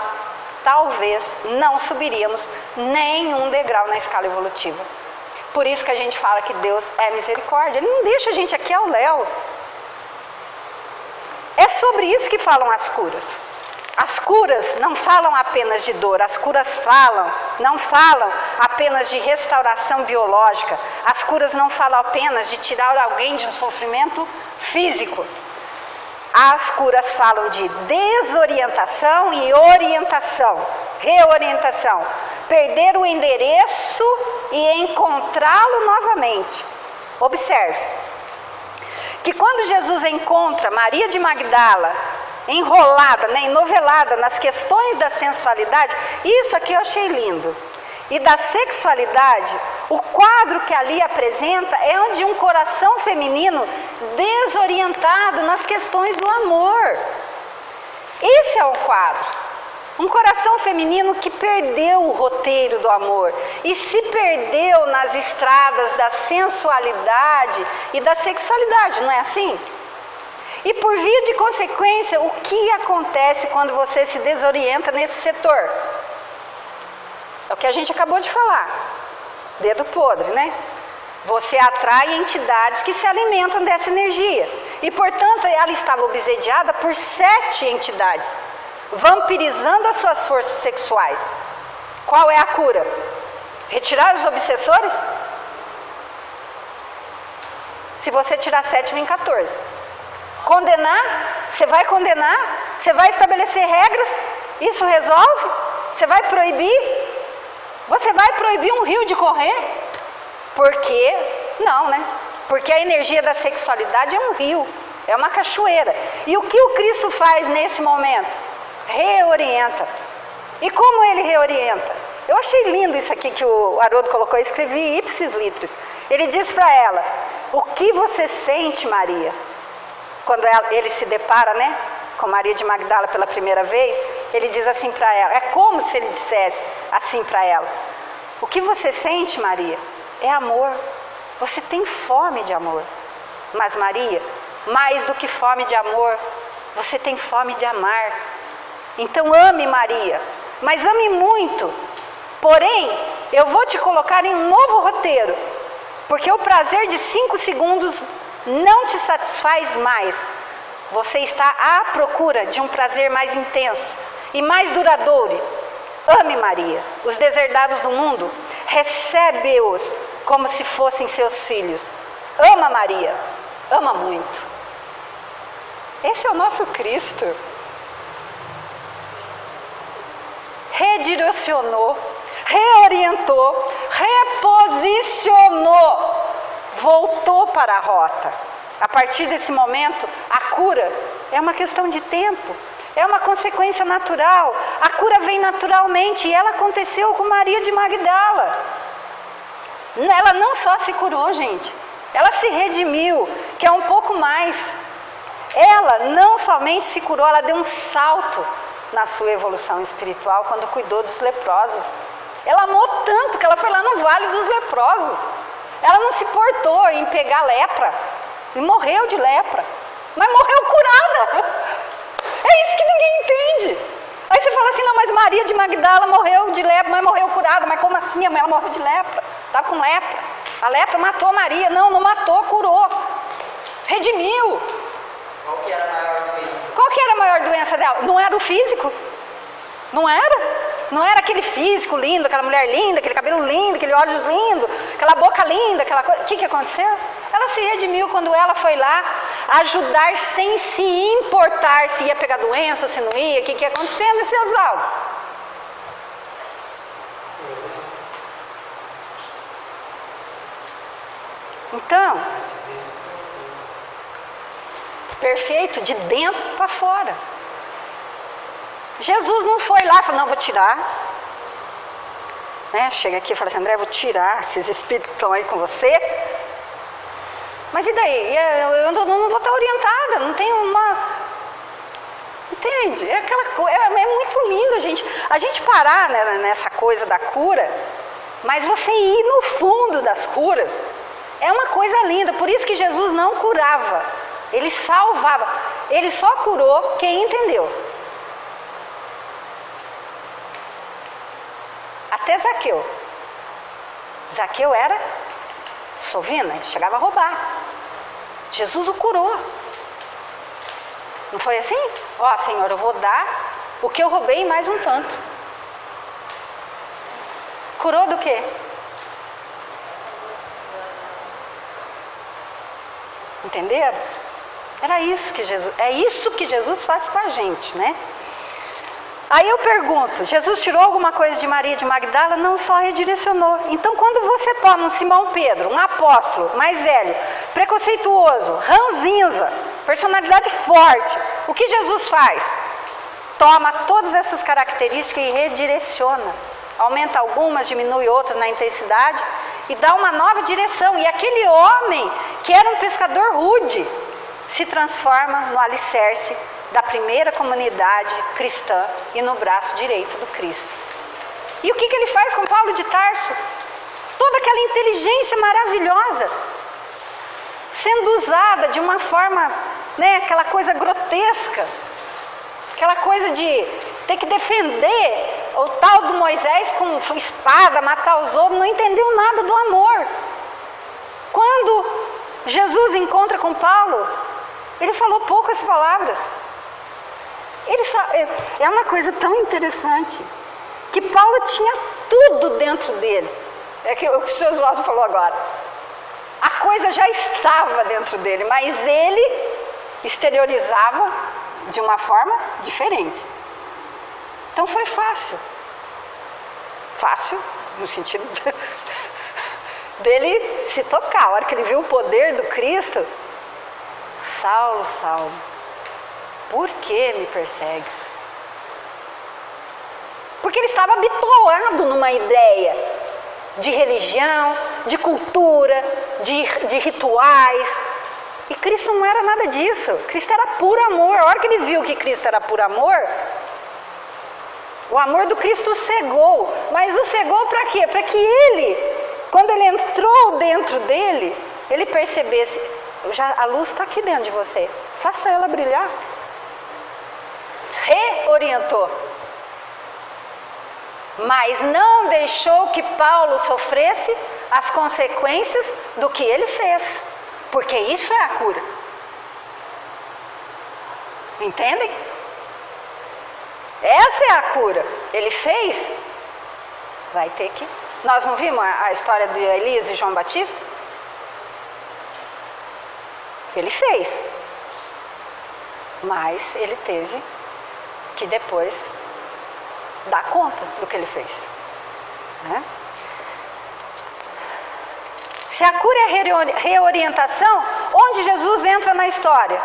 talvez não subiríamos nenhum degrau na escala evolutiva. Por isso que a gente fala que Deus é misericórdia. Ele não deixa a gente aqui ao léu. É sobre isso que falam as curas. As curas não falam apenas de dor, as curas não falam apenas de restauração biológica, as curas não falam apenas de tirar alguém de um sofrimento físico. As curas falam de desorientação e orientação, reorientação, perder o endereço e encontrá-lo novamente. Observe que quando Jesus encontra Maria de Magdala enrolada, enovelada nas questões da sensualidade, isso aqui eu achei lindo. E da sexualidade, o quadro que ali apresenta é onde um coração feminino desorientado nas questões do amor. Esse é o quadro. Um coração feminino que perdeu o roteiro do amor e se perdeu nas estradas da sensualidade e da sexualidade, não é assim? E por via de consequência, o que acontece quando você se desorienta nesse setor? É o que a gente acabou de falar. Dedo podre, né? Você atrai entidades que se alimentam dessa energia. E, portanto, ela estava obsediada por 7 entidades, vampirizando as suas forças sexuais. Qual é a cura? Retirar os obsessores? Se você tirar 7, vem 14. Condenar? Você vai condenar? Você vai estabelecer regras? Isso resolve? Você vai proibir? Você vai proibir um rio de correr? Porque, não, né? Porque a energia da sexualidade é um rio, é uma cachoeira. E o que o Cristo faz nesse momento? Reorienta. E como ele reorienta? Eu achei lindo isso aqui que o Haroldo colocou, eu escrevi ipsis litteris. Ele diz para ela, o que você sente, Maria? Quando ele se depara, né, com Maria de Magdala pela primeira vez, ele diz assim para ela, é como se ele dissesse assim para ela, o que você sente, Maria, é amor, você tem fome de amor, mas Maria, mais do que fome de amor, você tem fome de amar, então ame Maria, mas ame muito, porém, eu vou te colocar em um novo roteiro, porque o prazer de 5 segundos não te satisfaz mais. Você está à procura de um prazer mais intenso e mais duradouro. Ame Maria. Os deserdados do mundo, recebe-os como se fossem seus filhos. Ama Maria. Ama muito. Esse é o nosso Cristo. Redirecionou, reorientou, reposicionou. Voltou para a rota. A partir desse momento, a cura é uma questão de tempo, é uma consequência natural. A cura vem naturalmente e ela aconteceu com Maria de Magdala. Ela não só se curou, gente, ela se redimiu, que é um pouco mais. Ela não somente se curou, ela deu um salto na sua evolução espiritual quando cuidou dos leprosos. Ela amou tanto que ela foi lá no Vale dos Leprosos. Ela não se portou em pegar lepra e morreu de lepra, mas morreu curada. É isso que ninguém entende. Aí você fala assim, não, mas Maria de Magdala morreu de lepra, mas morreu curada. Mas como assim? Ela morreu de lepra, estava com lepra. A lepra matou Maria. Não, não matou, curou. Redimiu. Qual que era a maior doença? Qual que era a maior doença dela? Não era o físico. Não era. Não era aquele físico lindo, aquela mulher linda, aquele cabelo lindo, aquele olhos lindo, aquela boca linda, aquela coisa. O que aconteceu? Ela se redimiu quando ela foi lá ajudar sem se importar se ia pegar doença ou se não ia. O que ia acontecer nesse Oswaldo? Então, perfeito de dentro para fora. Jesus não foi lá e falou, não, vou tirar. Né? Chega aqui e fala assim, André, vou tirar esses espíritos que estão aí com você. Mas e daí? Eu não vou estar orientada, não tenho uma... Entende? É aquela coisa, é muito lindo, gente. A gente parar, né, nessa coisa da cura, mas você ir no fundo das curas, é uma coisa linda. Por isso que Jesus não curava, ele salvava. Ele só curou quem entendeu. Até Zaqueu. Zaqueu era sovina, ele chegava a roubar. Jesus o curou. Não foi assim? Ó, Senhor, eu vou dar o que eu roubei e mais um tanto. Curou do quê? Entenderam? Era isso que Jesus, é isso que Jesus faz com a gente, né? Aí eu pergunto, Jesus tirou alguma coisa de Maria de Magdala? Não, só redirecionou. Então quando você toma um Simão Pedro, um apóstolo mais velho, preconceituoso, ranzinza, personalidade forte, o que Jesus faz? Toma todas essas características e redireciona. Aumenta algumas, diminui outras na intensidade e dá uma nova direção. E aquele homem, que era um pescador rude, se transforma no alicerce da primeira comunidade cristã e no braço direito do Cristo. E o que ele faz com Paulo de Tarso? Toda aquela inteligência maravilhosa sendo usada de uma forma, né, aquela coisa grotesca, aquela coisa de ter que defender o tal do Moisés com espada, matar os outros, não entendeu nada do amor. Quando Jesus encontra com Paulo, ele falou poucas palavras. É uma coisa tão interessante que Paulo tinha tudo dentro dele. É que o que o senhor Oswaldo falou agora. A coisa já estava dentro dele, mas ele exteriorizava de uma forma diferente. Então foi fácil. Fácil no sentido dele se tocar. A hora que ele viu o poder do Cristo, Saulo, Saulo, por que me persegues? Porque ele estava habituado numa ideia de religião, de cultura, de rituais. E Cristo não era nada disso. Cristo era puro amor. A hora que ele viu que Cristo era puro amor, o amor do Cristo o cegou. Mas o cegou para quê? Para que ele, quando ele entrou dentro dele, ele percebesse, a luz está aqui dentro de você, faça ela brilhar. Reorientou, mas não deixou que Paulo sofresse as consequências do que ele fez, porque isso é a cura. Entendem? Essa é a cura. Ele fez, vai ter que... Nós não vimos a história de Elias e João Batista? Ele fez, mas ele teve que depois dar conta do que ele fez, né? Se a cura é reorientação, onde Jesus entra na história?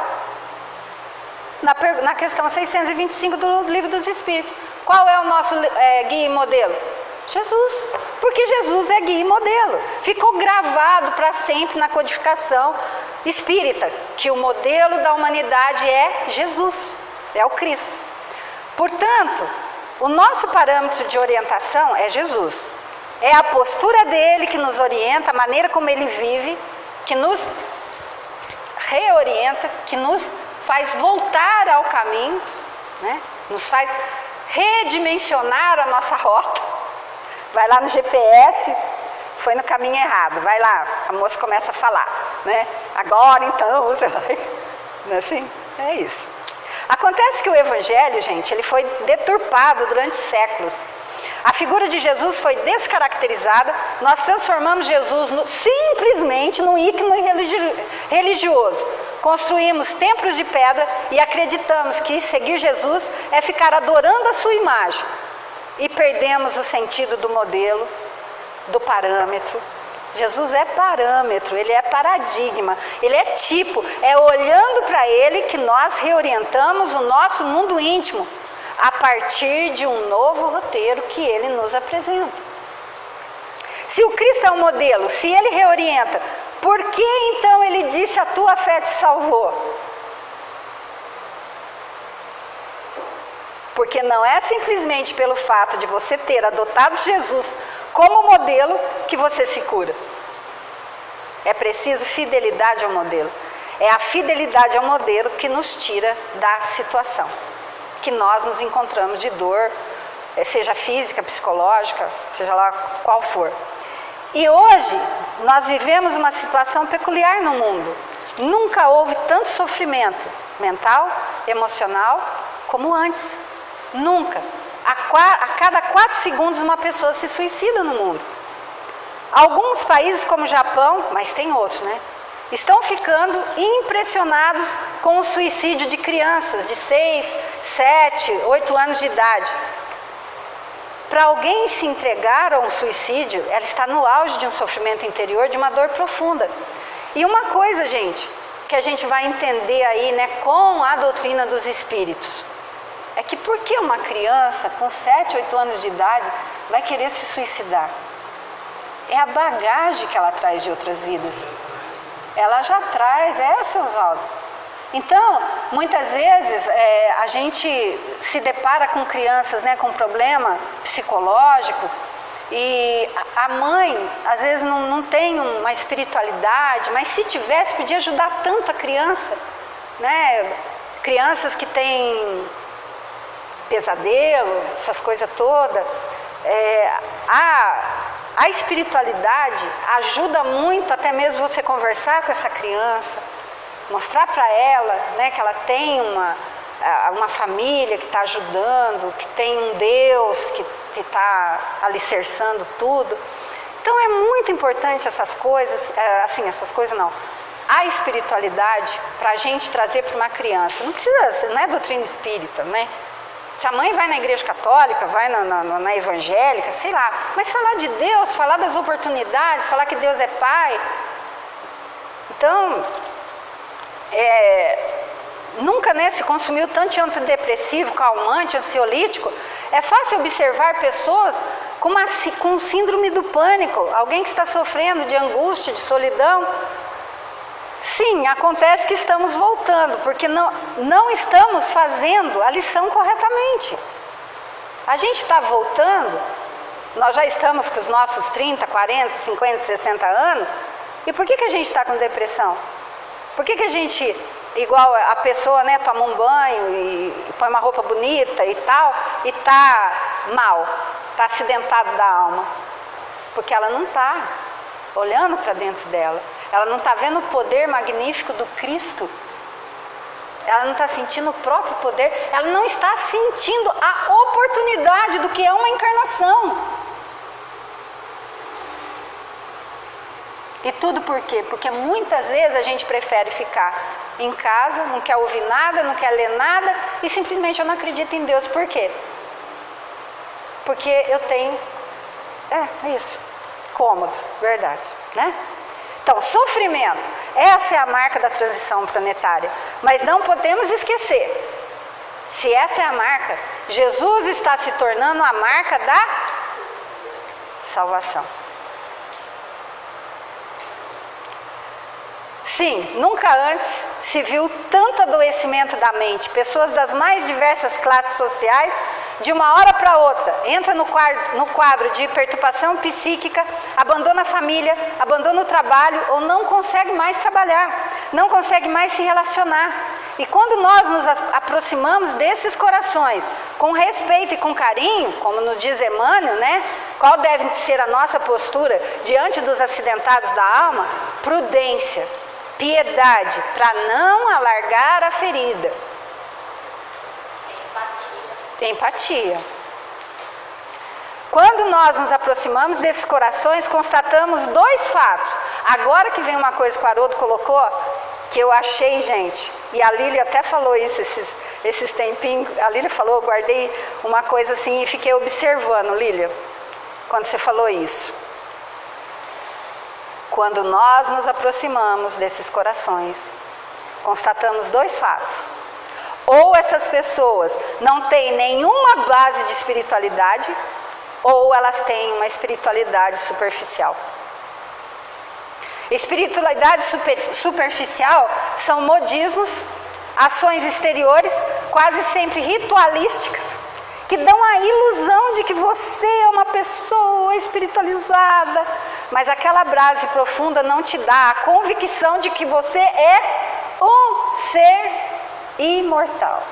Na questão 625 do Livro dos Espíritos. Qual é o nosso guia e modelo? Jesus, porque Jesus é guia e modelo. Ficou gravado para sempre na codificação espírita, que o modelo da humanidade é Jesus, é o Cristo. Portanto, o nosso parâmetro de orientação é Jesus. É a postura dele que nos orienta, a maneira como ele vive, que nos reorienta, que nos faz voltar ao caminho, né? Nos faz redimensionar a nossa rota. Vai lá no GPS, foi no caminho errado, vai lá, a moça começa a falar, né? Agora então você vai, não é assim? É isso. Acontece que o Evangelho, gente, ele foi deturpado durante séculos. A figura de Jesus foi descaracterizada, nós transformamos Jesus simplesmente num ícone religioso. Construímos templos de pedra e acreditamos que seguir Jesus é ficar adorando a sua imagem. E perdemos o sentido do modelo, do parâmetro. Jesus é parâmetro, ele é paradigma, ele é tipo, é olhando para ele que nós reorientamos o nosso mundo íntimo a partir de um novo roteiro que ele nos apresenta. Se o Cristo é um modelo, se ele reorienta, por que então ele disse a tua fé te salvou? Porque não é simplesmente pelo fato de você ter adotado Jesus como modelo que você se cura. É preciso fidelidade ao modelo. É a fidelidade ao modelo que nos tira da situação que nós nos encontramos de dor, seja física, psicológica, seja lá qual for. E hoje nós vivemos uma situação peculiar no mundo. Nunca houve tanto sofrimento mental, emocional, como antes. Nunca. A cada 4 segundos uma pessoa se suicida no mundo. Alguns países como o Japão, mas tem outros, né? Estão ficando impressionados com o suicídio de crianças de 6, 7, 8 anos de idade. Para alguém se entregar a um suicídio, ela está no auge de um sofrimento interior, de uma dor profunda. E uma coisa, gente, que a gente vai entender aí, né, com a doutrina dos espíritos, é que por que uma criança com 7, 8 anos de idade vai querer se suicidar? É a bagagem que ela traz de outras vidas. Ela já traz, seu Oswaldo. Então, muitas vezes a gente se depara com crianças, né, com problemas psicológicos e a mãe, às vezes, não tem uma espiritualidade, mas se tivesse, podia ajudar tanto a criança, né? Crianças que têm pesadelo, essas coisas todas. A espiritualidade ajuda muito até mesmo você conversar com essa criança, mostrar para ela, né, que ela tem uma família que está ajudando, que tem um Deus que está alicerçando tudo. Então é muito importante essas coisas, essas coisas não. A espiritualidade para a gente trazer para uma criança, não é doutrina espírita, né? Se a mãe vai na igreja católica, vai na evangélica, sei lá, mas falar de Deus, falar das oportunidades, falar que Deus é Pai. Então, nunca, né, se consumiu tanto antidepressivo, calmante, ansiolítico. É fácil observar pessoas com síndrome do pânico, alguém que está sofrendo de angústia, de solidão. Sim, acontece que estamos voltando, porque não estamos fazendo a lição corretamente. A gente está voltando, nós já estamos com os nossos 30, 40, 50, 60 anos, e por que a gente está com depressão? Por que a gente, igual a pessoa, né, toma um banho e põe uma roupa bonita e tal, e está mal, está acidentado da alma? Porque ela não está olhando para dentro dela. Ela não está vendo o poder magnífico do Cristo. Ela não está sentindo o próprio poder. Ela não está sentindo a oportunidade do que é uma encarnação. E tudo por quê? Porque muitas vezes a gente prefere ficar em casa, não quer ouvir nada, não quer ler nada e simplesmente eu não acredito em Deus. Por quê? Porque eu tenho... É isso. Cômodo, verdade, né? Então, sofrimento, essa é a marca da transição planetária. Mas não podemos esquecer, se essa é a marca, Jesus está se tornando a marca da salvação. Sim, nunca antes se viu tanto adoecimento da mente. Pessoas das mais diversas classes sociais de uma hora para outra, entra no quadro de perturbação psíquica, abandona a família, abandona o trabalho ou não consegue mais trabalhar, não consegue mais se relacionar. E quando nós nos aproximamos desses corações com respeito e com carinho, como nos diz Emmanuel, né? Qual deve ser a nossa postura diante dos acidentados da alma? Prudência, piedade, para não alargar a ferida. Empatia. Quando nós nos aproximamos desses corações, constatamos dois fatos. Agora que vem uma coisa que o Haroldo colocou, que eu achei, gente, e a Lília até falou isso esses tempinhos, a Lília falou, eu guardei uma coisa assim e fiquei observando, Lília, quando você falou isso. Quando nós nos aproximamos desses corações, constatamos dois fatos. Ou essas pessoas não têm nenhuma base de espiritualidade, ou elas têm uma espiritualidade superficial. Espiritualidade superficial são modismos, ações exteriores, quase sempre ritualísticas, que dão a ilusão de que você é uma pessoa espiritualizada, mas aquela base profunda não te dá a convicção de que você é um ser imortal.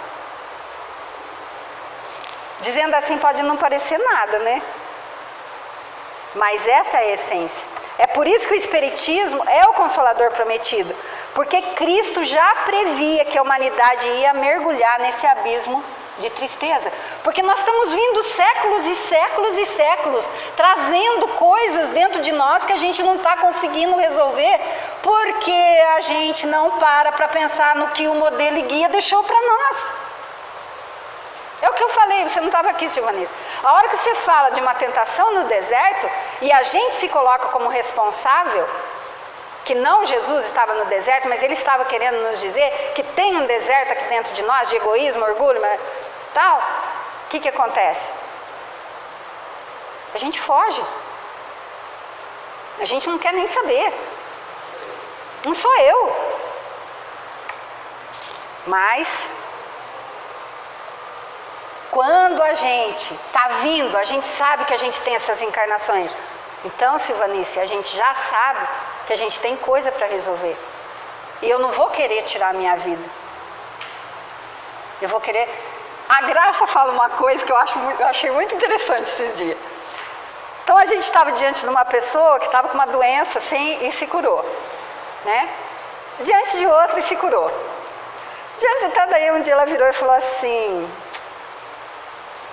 Dizendo assim pode não parecer nada, né? Mas essa é a essência. É por isso que o Espiritismo é o Consolador prometido, porque Cristo já previa que a humanidade ia mergulhar nesse abismo de tristeza, porque nós estamos vindo séculos e séculos e séculos trazendo coisas dentro de nós que a gente não está conseguindo resolver, porque a gente não para pensar no que o modelo e guia deixou para nós. É o que eu falei, você não estava aqui, Silvanese. A hora que você fala de uma tentação no deserto e a gente se coloca como responsável, que não Jesus estava no deserto, mas ele estava querendo nos dizer que tem um deserto aqui dentro de nós, de egoísmo, orgulho, tal, o que acontece? A gente foge. A gente não quer nem saber. Não sou eu. Mas quando a gente está vindo, a gente sabe que a gente tem essas encarnações. Então, Silvanice, a gente já sabe que a gente tem coisa para resolver. E eu não vou querer tirar a minha vida. Eu vou querer... A Graça fala uma coisa que eu achei muito interessante esses dias. Então, a gente estava diante de uma pessoa que estava com uma doença assim e se curou. Né? Diante de outra e se curou. Diante de daí, um dia ela virou e falou assim...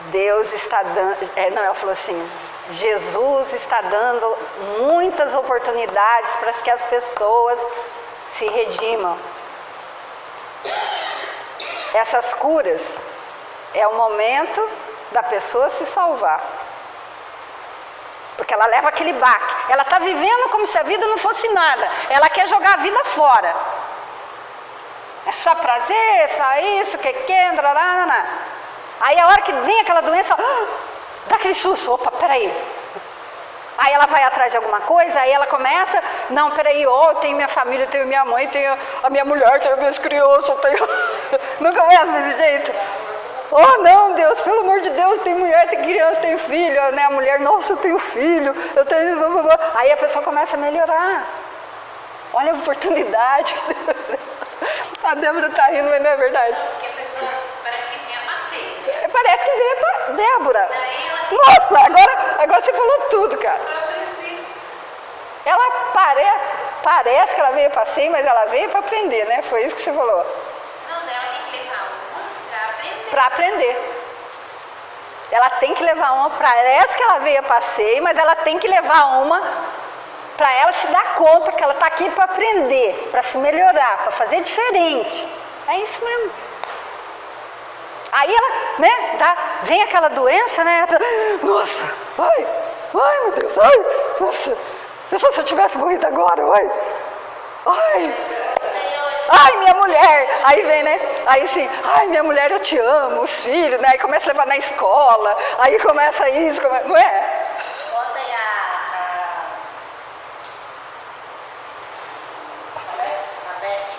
Deus está dando... ela falou assim... Jesus está dando muitas oportunidades para que as pessoas se redimam. Essas curas é o momento da pessoa se salvar. Porque ela leva aquele baque. Ela está vivendo como se a vida não fosse nada. Ela quer jogar a vida fora. É só prazer, só isso, que Aí a hora que vem aquela doença, dá aquele susto, opa, peraí. Aí ela vai atrás de alguma coisa, aí ela começa, não, peraí, eu tenho minha família, tenho minha mãe, tenho a minha mulher, tenho minhas crianças, tenho... Não começa desse jeito? Oh não, Deus, pelo amor de Deus, tem mulher, tem criança, tem filho, né? A mulher, nossa, eu tenho filho, eu tenho... Aí a pessoa começa a melhorar. Olha a oportunidade. A Débora está rindo, mas não é verdade. Porque a pessoa parece que vem a passeio. Parece que veio para Débora. Nossa, agora você falou tudo, cara. Ela parece que ela veio para passeio, mas ela veio para aprender, né? Foi isso que você falou. Não, ela tem que levar uma para aprender. Para aprender. Ela tem que levar uma, parece que ela veio a passeio, mas ela tem que levar uma para ela se dar conta que ela está aqui para aprender, para se melhorar, para fazer diferente. É isso mesmo. Aí ela, né, vem aquela doença, né? Nossa, ai, meu Deus, ai, nossa. Pensou se eu tivesse morrido agora, ai, minha mulher. Aí vem, né? Aí assim, ai, minha mulher, eu te amo, os filhos, né? Aí começa a levar na escola, aí começa isso, não é? Ontem a Beth,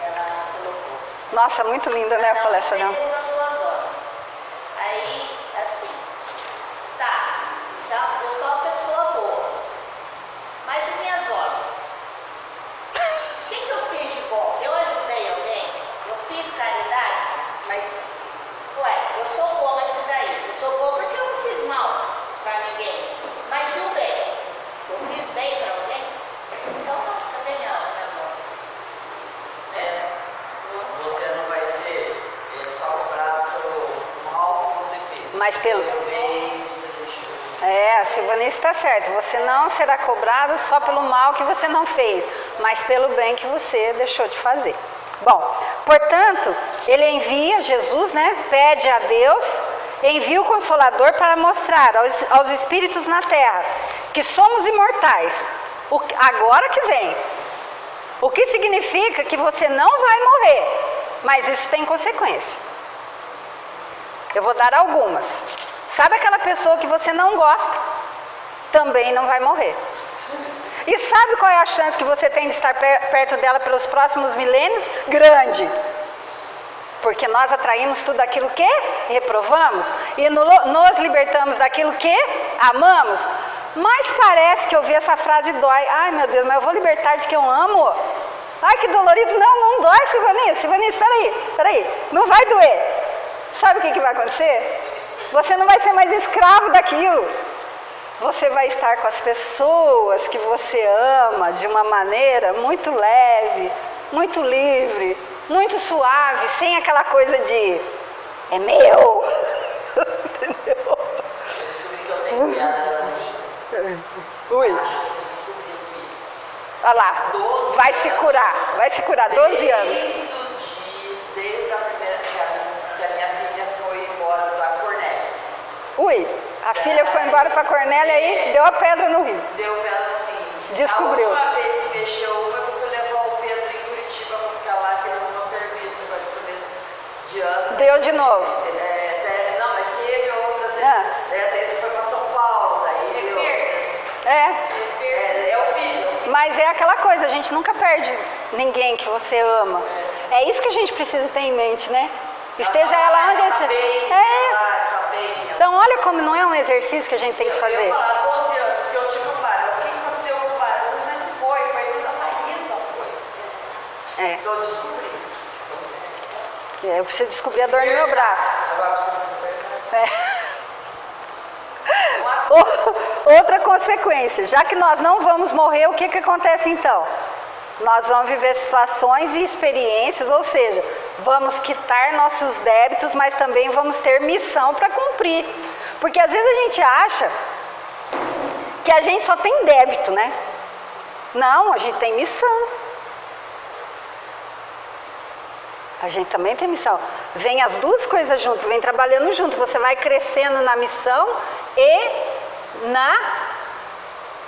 ela colocou. Nossa, muito linda, né, a palestra, não? Segundo as suas horas. Mas pelo... bem, você deixou. A Silvanice está certa. Você não será cobrado só pelo mal que você não fez, mas pelo bem que você deixou de fazer. Bom, portanto, ele envia, Jesus, né, pede a Deus, envia o Consolador para mostrar aos espíritos na terra que somos imortais, agora que vem. O que significa que você não vai morrer, mas isso tem consequência. Eu vou dar algumas. Sabe aquela pessoa que você não gosta? Também não vai morrer. E sabe qual é a chance que você tem de estar perto dela pelos próximos milênios? Grande. Porque nós atraímos tudo aquilo que reprovamos e nos libertamos daquilo que amamos. Mas parece que ouvir essa frase dói. Ai, meu Deus, mas eu vou libertar de quem eu amo? Ai, que dolorido. Não dói, Silvanice. Silvanice, peraí. Não vai doer. Sabe o que vai acontecer? Você não vai ser mais escravo daquilo. Você vai estar com as pessoas que você ama de uma maneira muito leve, muito livre, muito suave, sem aquela coisa de é meu. Entendeu? Eu descobri que eu tenho piada no rim. Ui. Acho que eu tô descobrindo isso. Olha lá, vai se curar, 12 anos. Desde a primeira piada que a minha filha foi embora para Cornélia. Ui, a filha foi embora para Cornélia e deu a pedra no rim. Deu pedra no rim. Descobriu. A última vez que mexeu uma, eu fui levar o Pedro em Curitiba para ficar lá, que no meu serviço, agora esse começo de ano. Deu de novo. Não, mas teve outras. Daí você foi para São Paulo, daí deu. É o filho. Mas é aquela coisa, a gente nunca perde ninguém que você ama. É isso que a gente precisa ter em mente, né? Esteja ela onde Então olha como não é um exercício que a gente tem que fazer. Eu ia falar 12 anos, porque eu tive um pai. O que aconteceu com o pai? Eu falei, mas não foi da Maísa, foi. Eu descobri. Eu preciso descobrir a dor no meu braço. Agora precisa Outra consequência, já que nós não vamos morrer, o que acontece então? Nós vamos viver situações e experiências, ou seja, vamos quitar nossos débitos, mas também vamos ter missão para cumprir. Porque às vezes a gente acha que a gente só tem débito, né? Não, a gente tem missão. A gente também tem missão. Vem as duas coisas junto, vem trabalhando junto. Você vai crescendo na missão e na...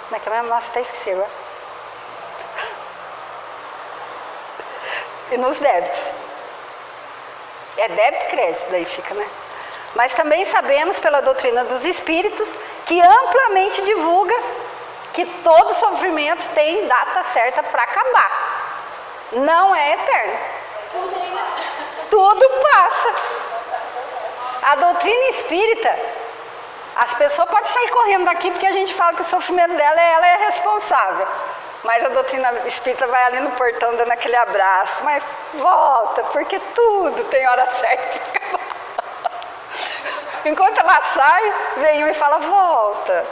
Como é que é mesmo? Nossa, até esqueci agora. E nos débitos. É débito e crédito, daí fica, né? Mas também sabemos pela doutrina dos espíritos que amplamente divulga que todo sofrimento tem data certa para acabar. Não é eterno. Tudo passa. A doutrina espírita, as pessoas podem sair correndo daqui porque a gente fala que o sofrimento dela, ela é responsável. Mas a doutrina espírita vai ali no portão dando aquele abraço. Mas volta, porque tudo tem hora certa de acabar. Enquanto ela sai, vem um e fala, volta,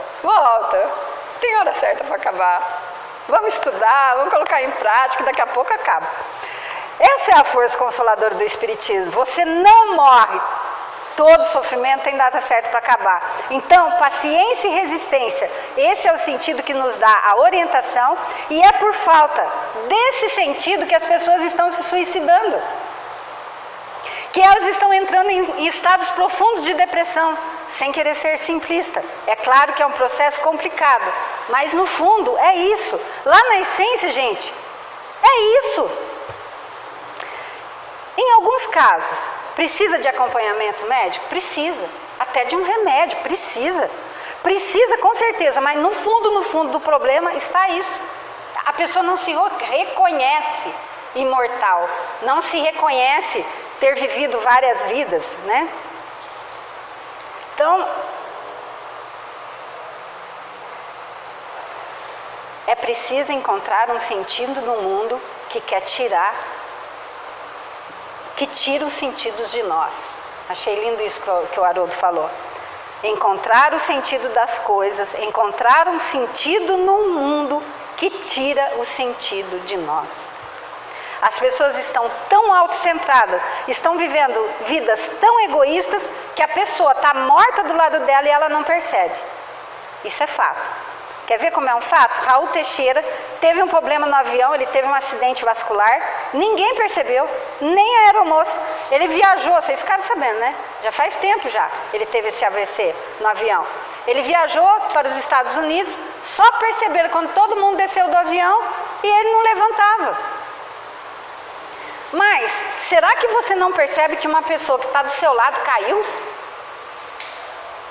tem hora certa para acabar. Vamos estudar, vamos colocar em prática, daqui a pouco acaba. Essa é a força consoladora do Espiritismo. Você não morre. Todo sofrimento tem data certa para acabar. Então, paciência e resistência. Esse é o sentido que nos dá a orientação. E é por falta desse sentido que as pessoas estão se suicidando. Que elas estão entrando em estados profundos de depressão, sem querer ser simplista. É claro que é um processo complicado, mas no fundo é isso. Lá na essência, gente, é isso. Em alguns casos, precisa de acompanhamento médico? Precisa. Até de um remédio, precisa. Precisa com certeza, mas no fundo do problema está isso. A pessoa não se reconhece imortal, não se reconhece ter vivido várias vidas, né? Então, é preciso encontrar um sentido no mundo que quer tirar, que tira os sentidos de nós. Achei lindo isso que o Haroldo falou. Encontrar o sentido das coisas, encontrar um sentido no mundo que tira o sentido de nós. As pessoas estão tão autocentradas, estão vivendo vidas tão egoístas, que a pessoa está morta do lado dela e ela não percebe. Isso é fato. Quer ver como é um fato? Raul Teixeira teve um problema no avião, ele teve um acidente vascular, ninguém percebeu, nem a aeromoça. Ele viajou, vocês ficaram sabendo, né? Já faz tempo já, ele teve esse AVC no avião. Ele viajou para os Estados Unidos, só perceberam quando todo mundo desceu do avião e ele não levantava. Mas, será que você não percebe que uma pessoa que está do seu lado caiu?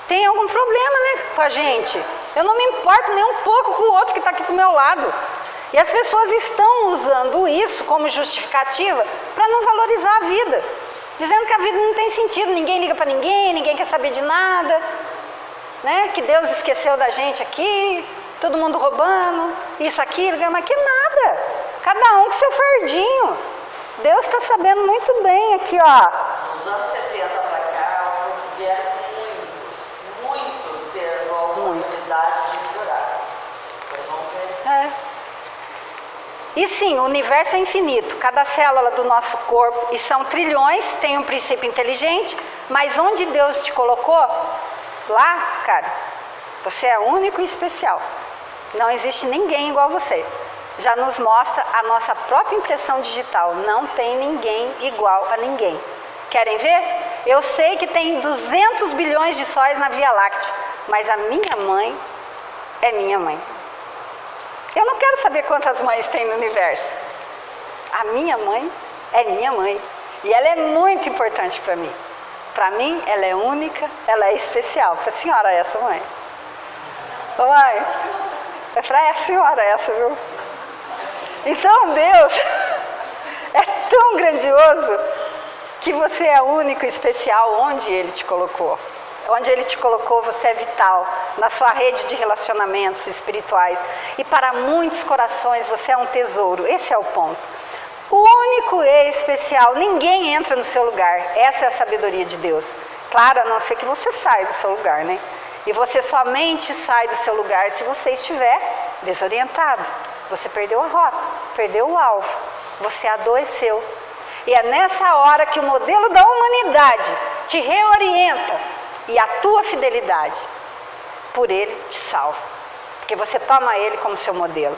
Tem algum problema, né, com a gente? Eu não me importo nem um pouco com o outro que está aqui do meu lado. E as pessoas estão usando isso como justificativa para não valorizar a vida. Dizendo que a vida não tem sentido, ninguém liga para ninguém, ninguém quer saber de nada. Né? Que Deus esqueceu da gente aqui, todo mundo roubando, isso, aquilo, mas que nada. Cada um com seu fardinho. Deus está sabendo muito bem aqui, ó. Nos anos 70 para cá, vieram muitos tendo a oportunidade de melhorar. Vocês vão ver. E sim, o universo é infinito. Cada célula do nosso corpo, e são trilhões, tem um princípio inteligente, mas onde Deus te colocou, lá, cara, você é único e especial. Não existe ninguém igual a você. Já nos mostra a nossa própria impressão digital. Não tem ninguém igual a ninguém. Querem ver? Eu sei que tem 200 bilhões de sóis na Via Láctea, mas a minha mãe é minha mãe. Eu não quero saber quantas mães tem no universo. A minha mãe é minha mãe. E ela é muito importante para mim. Para mim, ela é única, ela é especial. Para a senhora essa, mãe. Ô, mãe, é para a senhora essa, viu? Então, Deus é tão grandioso que você é único e especial onde Ele te colocou. Onde Ele te colocou, você é vital, na sua rede de relacionamentos espirituais. E para muitos corações, você é um tesouro. Esse é o ponto. O único e especial, ninguém entra no seu lugar. Essa é a sabedoria de Deus. Claro, a não ser que você saia do seu lugar, né? E você somente sai do seu lugar se você estiver desorientado. Você perdeu a rota, perdeu o alvo, você adoeceu. E é nessa hora que o modelo da humanidade te reorienta e a tua fidelidade por Ele te salva. Porque você toma Ele como seu modelo.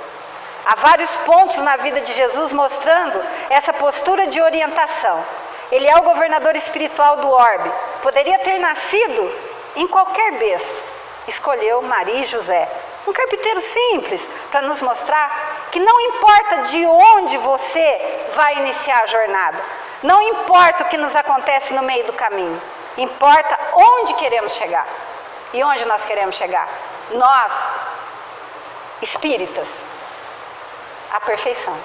Há vários pontos na vida de Jesus mostrando essa postura de orientação. Ele é o governador espiritual do orbe. Poderia ter nascido em qualquer berço. Escolheu Maria e José. Um carpinteiro simples, para nos mostrar que não importa de onde você vai iniciar a jornada. Não importa o que nos acontece no meio do caminho. Importa onde queremos chegar. E onde nós queremos chegar? Nós, espíritas, a perfeição.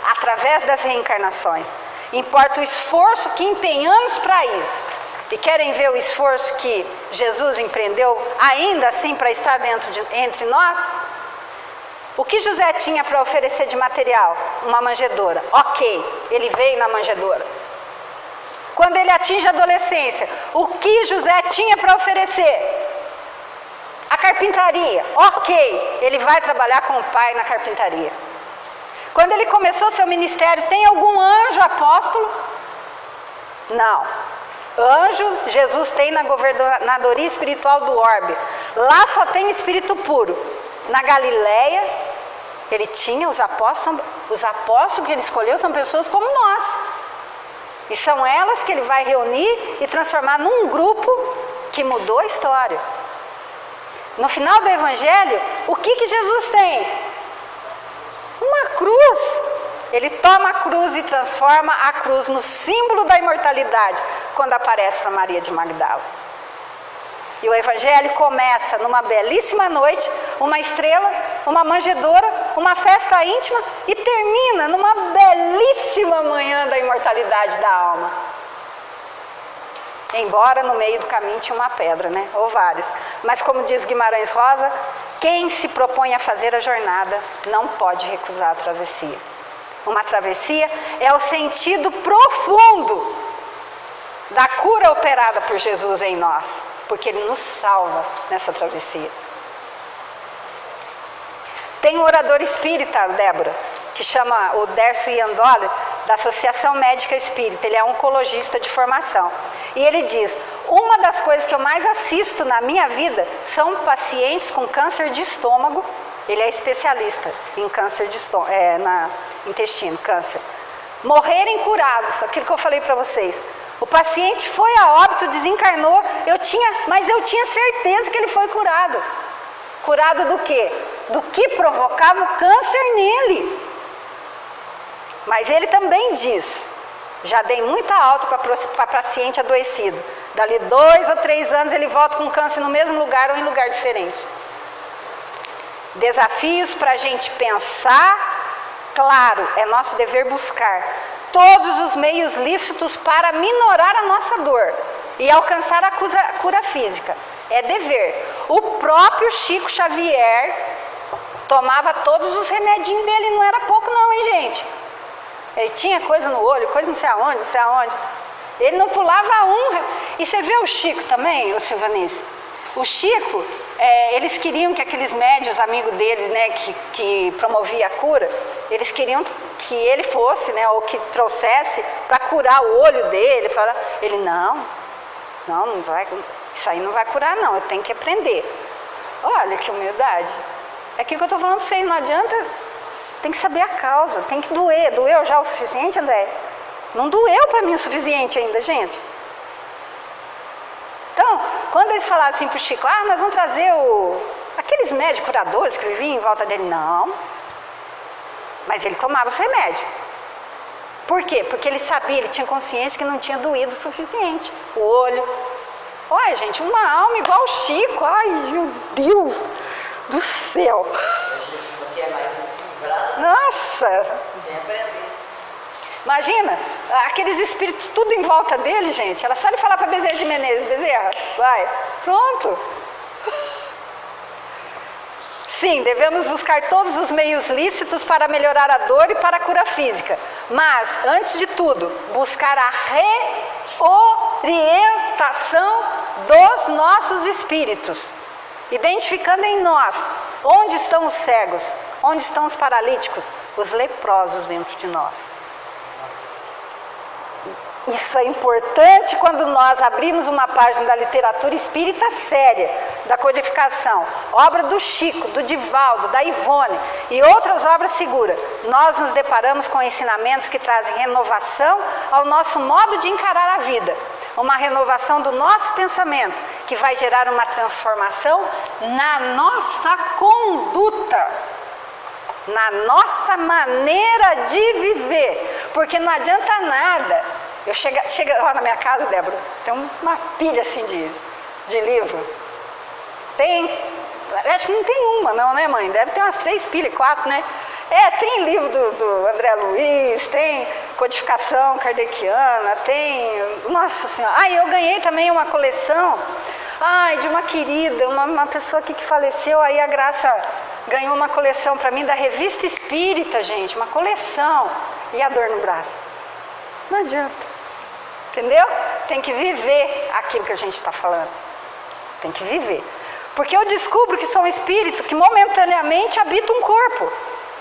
Através das reencarnações. Importa o esforço que empenhamos para isso. E querem ver o esforço que Jesus empreendeu ainda assim para estar entre nós? O que José tinha para oferecer de material? Uma manjedoura. Ok, ele veio na manjedoura. Quando ele atinge a adolescência, o que José tinha para oferecer? A carpintaria. Ok, ele vai trabalhar com o pai na carpintaria. Quando ele começou seu ministério, tem algum anjo apóstolo? Não. Anjo, Jesus tem na governadoria espiritual do orbe. Lá só tem espírito puro. Na Galileia, ele tinha os apóstolos que ele escolheu são pessoas como nós. E são elas que ele vai reunir e transformar num grupo que mudou a história. No final do Evangelho, o que Jesus tem? Uma cruz. Ele toma a cruz e transforma a cruz no símbolo da imortalidade, quando aparece para Maria de Magdala. E o Evangelho começa numa belíssima noite, uma estrela, uma manjedoura, uma festa íntima, e termina numa belíssima manhã da imortalidade da alma. Embora no meio do caminho tinha uma pedra, né? Ou várias. Mas como diz Guimarães Rosa, quem se propõe a fazer a jornada não pode recusar a travessia. Uma travessia é o sentido profundo da cura operada por Jesus em nós, porque Ele nos salva nessa travessia. Tem um orador espírita, Débora, que chama o Dércio Iandoli, da Associação Médica Espírita. Ele é oncologista de formação. E ele diz, uma das coisas que eu mais assisto na minha vida são pacientes com câncer de estômago. Ele é especialista em câncer de estômago, intestino, câncer. Morrerem curados, aquilo que eu falei para vocês. O paciente foi a óbito, desencarnou, mas eu tinha certeza que ele foi curado. Curado do quê? Do que provocava o câncer nele. Mas ele também diz, já dei muita alta para paciente adoecido. Dali 2 ou 3 anos ele volta com câncer no mesmo lugar ou em lugar diferente. Desafios para a gente pensar. Claro, é nosso dever buscar todos os meios lícitos para minorar a nossa dor e alcançar a cura física. É dever. O próprio Chico Xavier tomava todos os remedinhos dele, não era pouco não, hein, gente? Ele tinha coisa no olho, coisa não sei aonde, não sei aonde. Ele não pulava um. E você vê o Chico também, o Silvanice? O Chico, eles queriam que aqueles médios amigos dele, né, que promovia a cura, eles queriam que ele fosse, né, ou que trouxesse para curar o olho dele. Ele, não vai, isso aí não vai curar não, eu tenho que aprender. Olha que humildade. É aquilo que eu estou falando para vocês, não adianta, tem que saber a causa, tem que doer. Doeu já o suficiente, André? Não doeu para mim o suficiente ainda, gente. Então, quando eles falaram assim para o Chico, nós vamos trazer aqueles médicos curadores que viviam em volta dele. Não. Mas ele tomava os remédios. Por quê? Porque ele sabia, ele tinha consciência que não tinha doído o suficiente. O olho. Olha, gente, uma alma igual o Chico. Ai, meu Deus do céu. A gente não quer mais equilibrado. Nossa. Sem aprender. Imagina, aqueles espíritos tudo em volta dele, gente. Era só ele falar para Bezerra de Menezes, Bezerra, vai, pronto. Sim, devemos buscar todos os meios lícitos para melhorar a dor e para a cura física. Mas, antes de tudo, buscar a reorientação dos nossos espíritos. Identificando em nós onde estão os cegos, onde estão os paralíticos, os leprosos dentro de nós. Isso é importante quando nós abrimos uma página da literatura espírita séria, da codificação, obra do Chico, do Divaldo, da Ivone e outras obras seguras. Nós nos deparamos com ensinamentos que trazem renovação ao nosso modo de encarar a vida. Uma renovação do nosso pensamento, que vai gerar uma transformação na nossa conduta, na nossa maneira de viver. Porque não adianta nada. Eu chego lá na minha casa, Débora, tem uma pilha assim de livro. Acho que não tem uma não, né, mãe? Deve ter umas 3 pilhas, 4, né? Tem livro do André Luiz, tem codificação kardeciana, tem... Nossa Senhora! Eu ganhei também uma coleção, de uma querida, uma pessoa aqui que faleceu, aí a Graça ganhou uma coleção para mim da Revista Espírita, gente, uma coleção. E a dor no braço? Não adianta. Entendeu? Tem que viver aquilo que a gente está falando. Tem que viver. Porque eu descubro que sou um espírito que momentaneamente habita um corpo.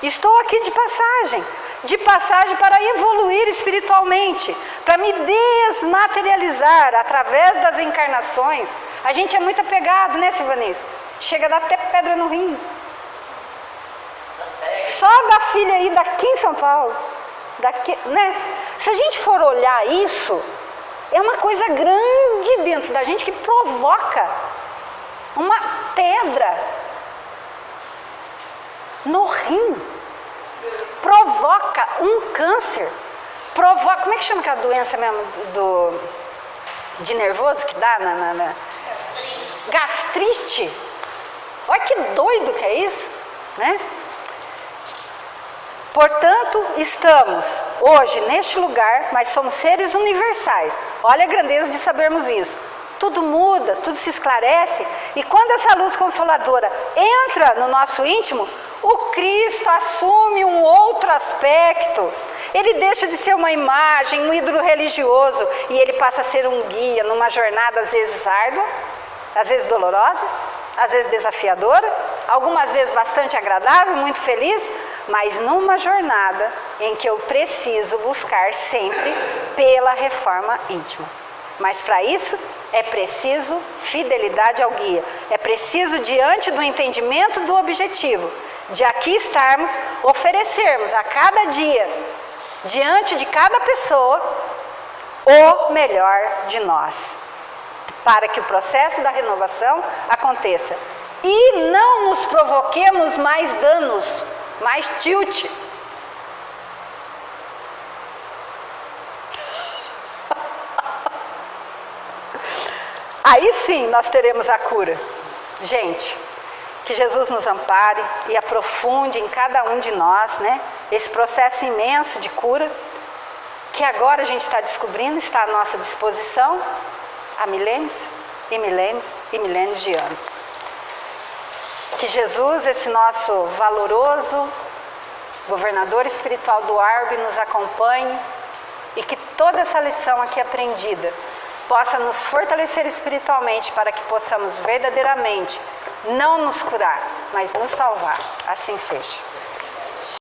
Estou aqui de passagem para evoluir espiritualmente, para me desmaterializar através das encarnações. A gente é muito apegado, né, Silvanese? Chega a dar até pedra no rim. Só da filha aí daqui em São Paulo. Né? Se a gente for olhar isso, é uma coisa grande dentro da gente que provoca uma pedra no rim, provoca um câncer, como é que chama aquela doença mesmo de nervoso que dá gastrite? Olha que doido que é isso, né? Portanto, estamos hoje neste lugar, mas somos seres universais. Olha a grandeza de sabermos isso. Tudo muda, tudo se esclarece, e quando essa luz consoladora entra no nosso íntimo, o Cristo assume um outro aspecto. Ele deixa de ser uma imagem, um ídolo religioso, e ele passa a ser um guia numa jornada às vezes árdua, às vezes dolorosa, às vezes desafiadora, algumas vezes bastante agradável, muito feliz, mas numa jornada em que eu preciso buscar sempre pela reforma íntima. Mas para isso é preciso fidelidade ao guia, é preciso, diante do entendimento do objetivo, de aqui estarmos, oferecermos a cada dia, diante de cada pessoa, o melhor de nós, para que o processo da renovação aconteça. E não nos provoquemos mais danos, mais tilt. Aí sim nós teremos a cura. Gente, que Jesus nos ampare e aprofunde em cada um de nós, né? Esse processo imenso de cura, que agora a gente está descobrindo, está à nossa disposição há milênios e milênios e milênios de anos. Que Jesus, esse nosso valoroso governador espiritual do Arbe, nos acompanhe e que toda essa lição aqui aprendida possa nos fortalecer espiritualmente para que possamos verdadeiramente não nos curar, mas nos salvar. Assim seja.